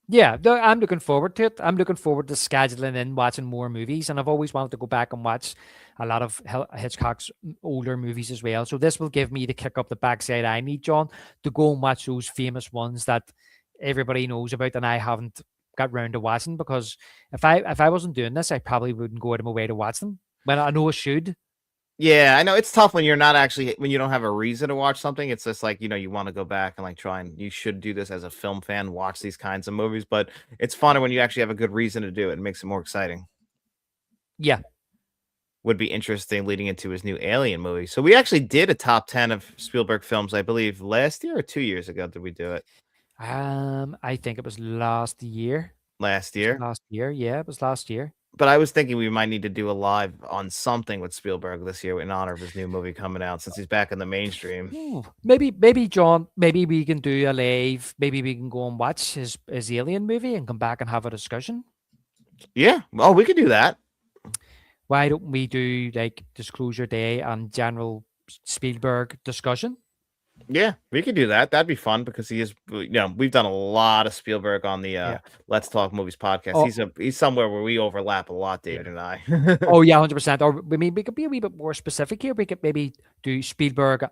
Yeah, I'm looking forward to it. I'm looking forward to scheduling in watching more movies, and I've always wanted to go back and watch a lot of Hitchcock's older movies as well. So this will give me the kick up the backside I need, John, to go and watch those famous ones that everybody knows about and I haven't got round to watching. Because if I wasn't doing this, I probably wouldn't go out of my way to watch them. When I know I should. Yeah, I know it's tough when you're not actually when you don't have a reason to watch something. It's just like, you know, you want to go back and like try and you should do this as a film fan, watch these kinds of movies, but it's funner when you actually have a good reason to do it. It makes it more exciting. Yeah. Would be interesting leading into his new Alien movie. So we actually did a top 10 of Spielberg films, I believe, last year or 2 years ago. Did we do it? I think it was last year. Last Was it year. last year? Yeah, it was last year. But I was thinking we might need to do a live on something with Spielberg this year in honor of his new movie coming out since he's back in the mainstream. Ooh, maybe John, maybe we can do a live. Maybe we can go and watch his Alien movie and come back and have a discussion. Yeah. Oh, we could do that. Why don't we do like Disclosure Day and general Spielberg discussion? Yeah, we could do that. That'd be fun because he is, you know, we've done a lot of Spielberg on the Yeah. Let's Talk Movies podcast. Oh, He's somewhere where we overlap a lot, David yeah. and I. Oh yeah, 100%. Or I mean, we could be a wee bit more specific here. We could maybe do Spielberg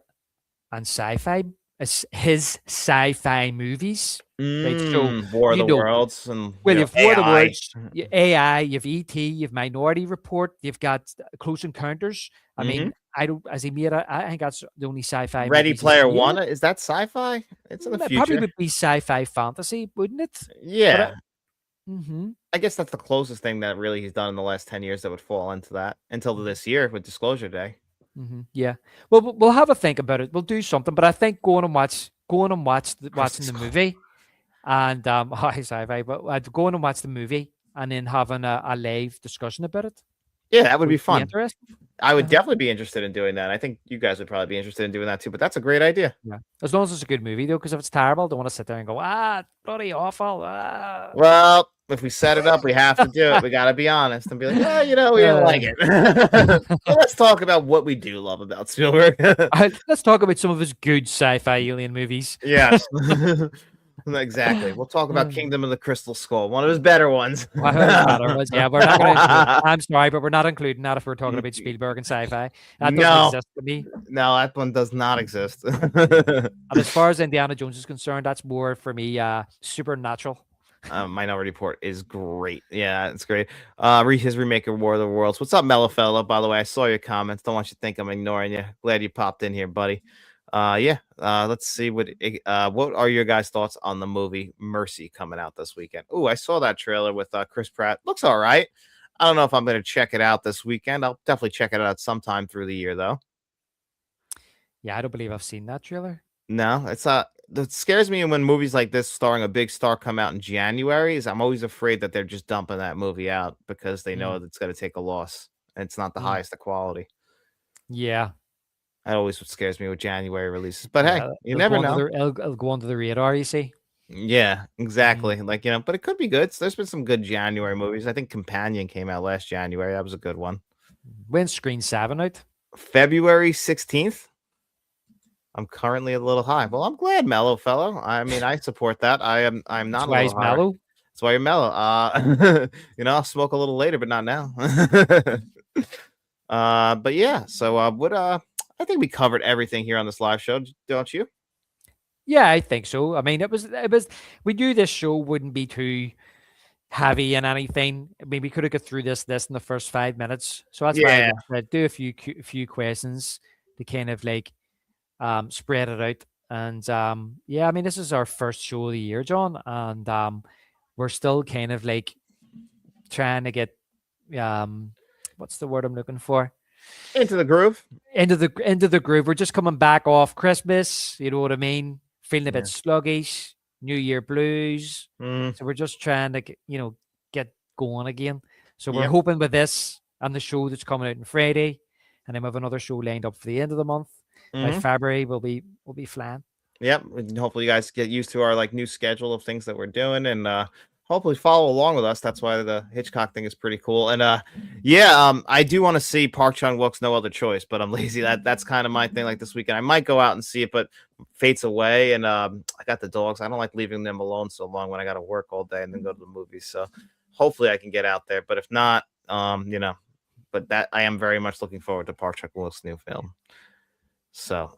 and sci-fi, his sci-fi movies, right? So War of you the know, Worlds and well, you know you've War of the AI. Worlds, AI, you've ET, you've Minority Report, you've got Close Encounters. I Mm-hmm. mean, I don't, as he made it, I think that's the only sci-fi Ready movies Player he's One, made. is that sci-fi? It's in the It probably future. would be sci-fi fantasy, wouldn't it? But Yeah, mm-hmm, I guess that's the closest thing that really he's done in the last 10 years that would fall into that until this year with Disclosure Day. mm-hmm, yeah. Well, we'll have a think about it. We'll do something. But I think watching Crystal the Skull. movie and hi sci-fi, but going and watch the movie and then having a live discussion about it Yeah, that would be would be fun. interesting. I would Uh-huh. definitely be interested in doing that. I think you guys would probably be interested in doing that too, but that's a great idea. Yeah. As long as it's a good movie, though, because if it's terrible, I don't want to sit there and go, bloody awful. Ah. Well, if we set it up, we have to do it. We got to be honest and be like, oh, you know, we didn't like it. Well, let's talk about what we do love about Spielberg. Let's talk about some of his good sci-fi alien movies. Yes. Exactly. We'll talk about Kingdom of the Crystal Skull, one of his better ones. Yeah, we're not going to. I'm sorry, but we're not including that if we're talking about Spielberg and sci-fi. That doesn't exist to me. No, that one does not exist. And as far as Indiana Jones is concerned, that's more for me supernatural. Minority Report is great. Yeah, it's great. His remake of War of the Worlds. What's up, mellow fellow? By the way, I saw your comments. Don't want you to think I'm ignoring you. Glad you popped in here, buddy. Yeah. Let's see what are your guys' thoughts on the movie Mercy coming out this weekend? Oh, I saw that trailer with Chris Pratt. Looks all right. I don't know if I'm going to check it out this weekend. I'll definitely check it out sometime through the year, though. Yeah, I don't believe I've seen that trailer. No, it's that scares me when movies like this starring a big star come out in January is I'm always afraid that they're just dumping that movie out because they know Mm, it's going to take a loss and it's not the mm. highest of quality. Yeah, That always what scares me with January releases. But hey, yeah, you never know. it'll go under the radar, you see. Yeah, Mhm. exactly. Like, but it could be good. There's been some good January movies. I think Companion came out last January. That was a good one. When's Screen 7 out? February 16th. I'm currently a little high. Well, I'm glad, mellow fellow. I mean, I support that. I'm That's not a why little he's higher. mellow. That's why you're mellow. I'll smoke a little later, but not now. But yeah, so what I think we covered everything here on this live show, don't you? Yeah, I think so. I mean, we knew this show wouldn't be too heavy in anything. I mean, we could have got through this in the first 5 minutes. So that's why I Yeah. wanted to do a few questions to kind of like spread it out. And yeah, I mean, this is our first show of the year, John, and we're still kind of like trying to get um what's the word I'm looking for? Into the groove. Into the groove. We're just coming back off Christmas, you know what I mean? Feeling a bit Yeah. sluggish, New Year blues. Mm, So we're just trying to get going again. So we're yep. hoping with this and the show that's coming out on Friday, and then we have another show lined up for the end of the month. By Hmm. February we'll be flying. Yep. And hopefully you guys get used to our like new schedule of things that we're doing and hopefully follow along with us. That's why the Hitchcock thing is pretty cool. And yeah, I do want to see Park Chung-wook's No Other Choice, but I'm lazy. That's kind of my thing like this weekend. I might go out and see it, but Fate's away and I got the dogs. I don't like leaving them alone so long when I got to work all day and then go to the movies. So hopefully I can get out there, but if not, but that I am very much looking forward to Park Chung-wook's new film. So,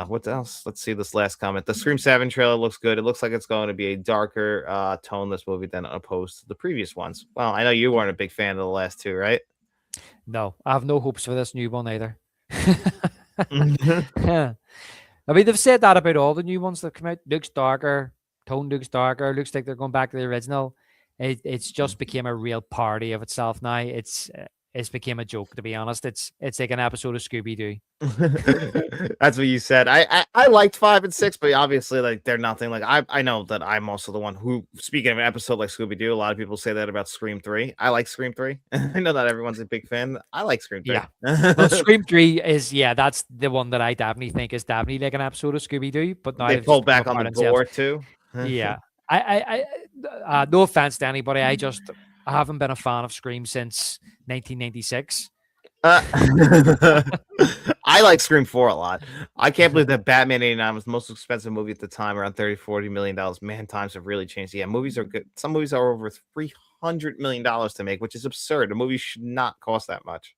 what else? Let's see this last comment. The Scream 7 trailer looks good. It looks like it's going to be a darker, toneless movie than opposed to the previous ones. Well, I know you weren't a big fan of the last two, right? No, I have no hopes for this new one either. Mhm. I mean, they've said that about all the new ones that come out. Looks darker, tone looks darker. Looks like they're going back to the original. It's just became a real party of itself now. It's became a joke, to be honest. It's like an episode of Scooby Doo. That's what you said. I liked 5 and 6, but obviously, like they're nothing. Like I know that I'm also the one who, speaking of an episode like Scooby Doo, a lot of people say that about Scream 3. I like Scream 3. I know that everyone's a big fan. I like Scream 3. Yeah. Well, Scream 3 is, yeah, that's the one that I definitely think is definitely like an episode of Scooby Doo, but now They they've just pulled become back a on the part of themselves. gore too. Yeah. No offense to anybody. I haven't been a fan of Scream since 1996. Uh, I like Scream 4 a lot. I can't believe that Batman 89 was the most expensive movie at the time, around 30-40 million dollars. Man, times have really changed. Yeah, movies are good. Some movies are over $300 million to make, which is absurd. A movie should not cost that much.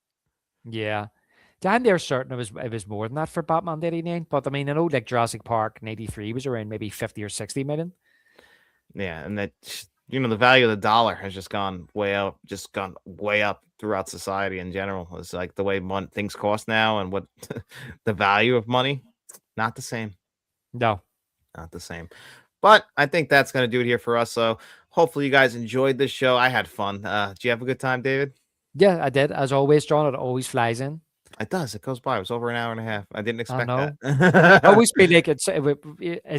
Yeah. I'm there certain it was more than that for Batman 89, but I mean, I know like Jurassic Park in 83 was around maybe 50 or 60 million. Yeah, and that the value of the dollar has just gone way up throughout society in general. It's like the way things cost now and what the value of money, not the same. No. Not the same. But I think that's going to do it here for us. So hopefully you guys enjoyed this show. I had fun. Did you have a good time, David? Yeah, I did. As always, John, it always flies in. It does. It goes by. It was over an hour and a half. I didn't I expect know. I that. always feel like it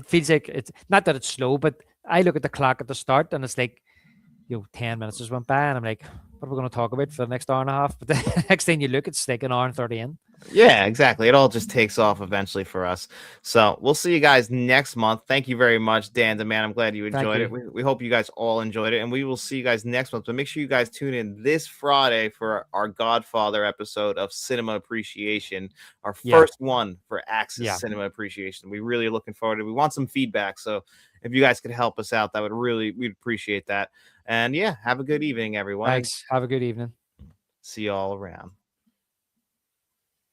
feels like it's not that it's slow, but I look at the clock at the start and it's like, 10 minutes just went by and I'm like, what are we going to talk about for the next hour and a half? But the next thing you look, it's like an hour and 30 in. Yeah, exactly. It all just takes off eventually for us. So we'll see you guys next month. Thank you very much, Dan the man. I'm glad you Thank enjoyed it. you. We hope you guys all enjoyed it, and we will see you guys next month. But make sure you guys tune in this Friday for our Godfather episode of Cinema Appreciation, our Yeah. first one for Axis Yeah. Cinema Appreciation. We really are looking forward to it. We want some feedback, so if you guys could help us out, we'd appreciate that. And yeah, have a good evening, everyone, and Thanks. Have a good evening. see you all around.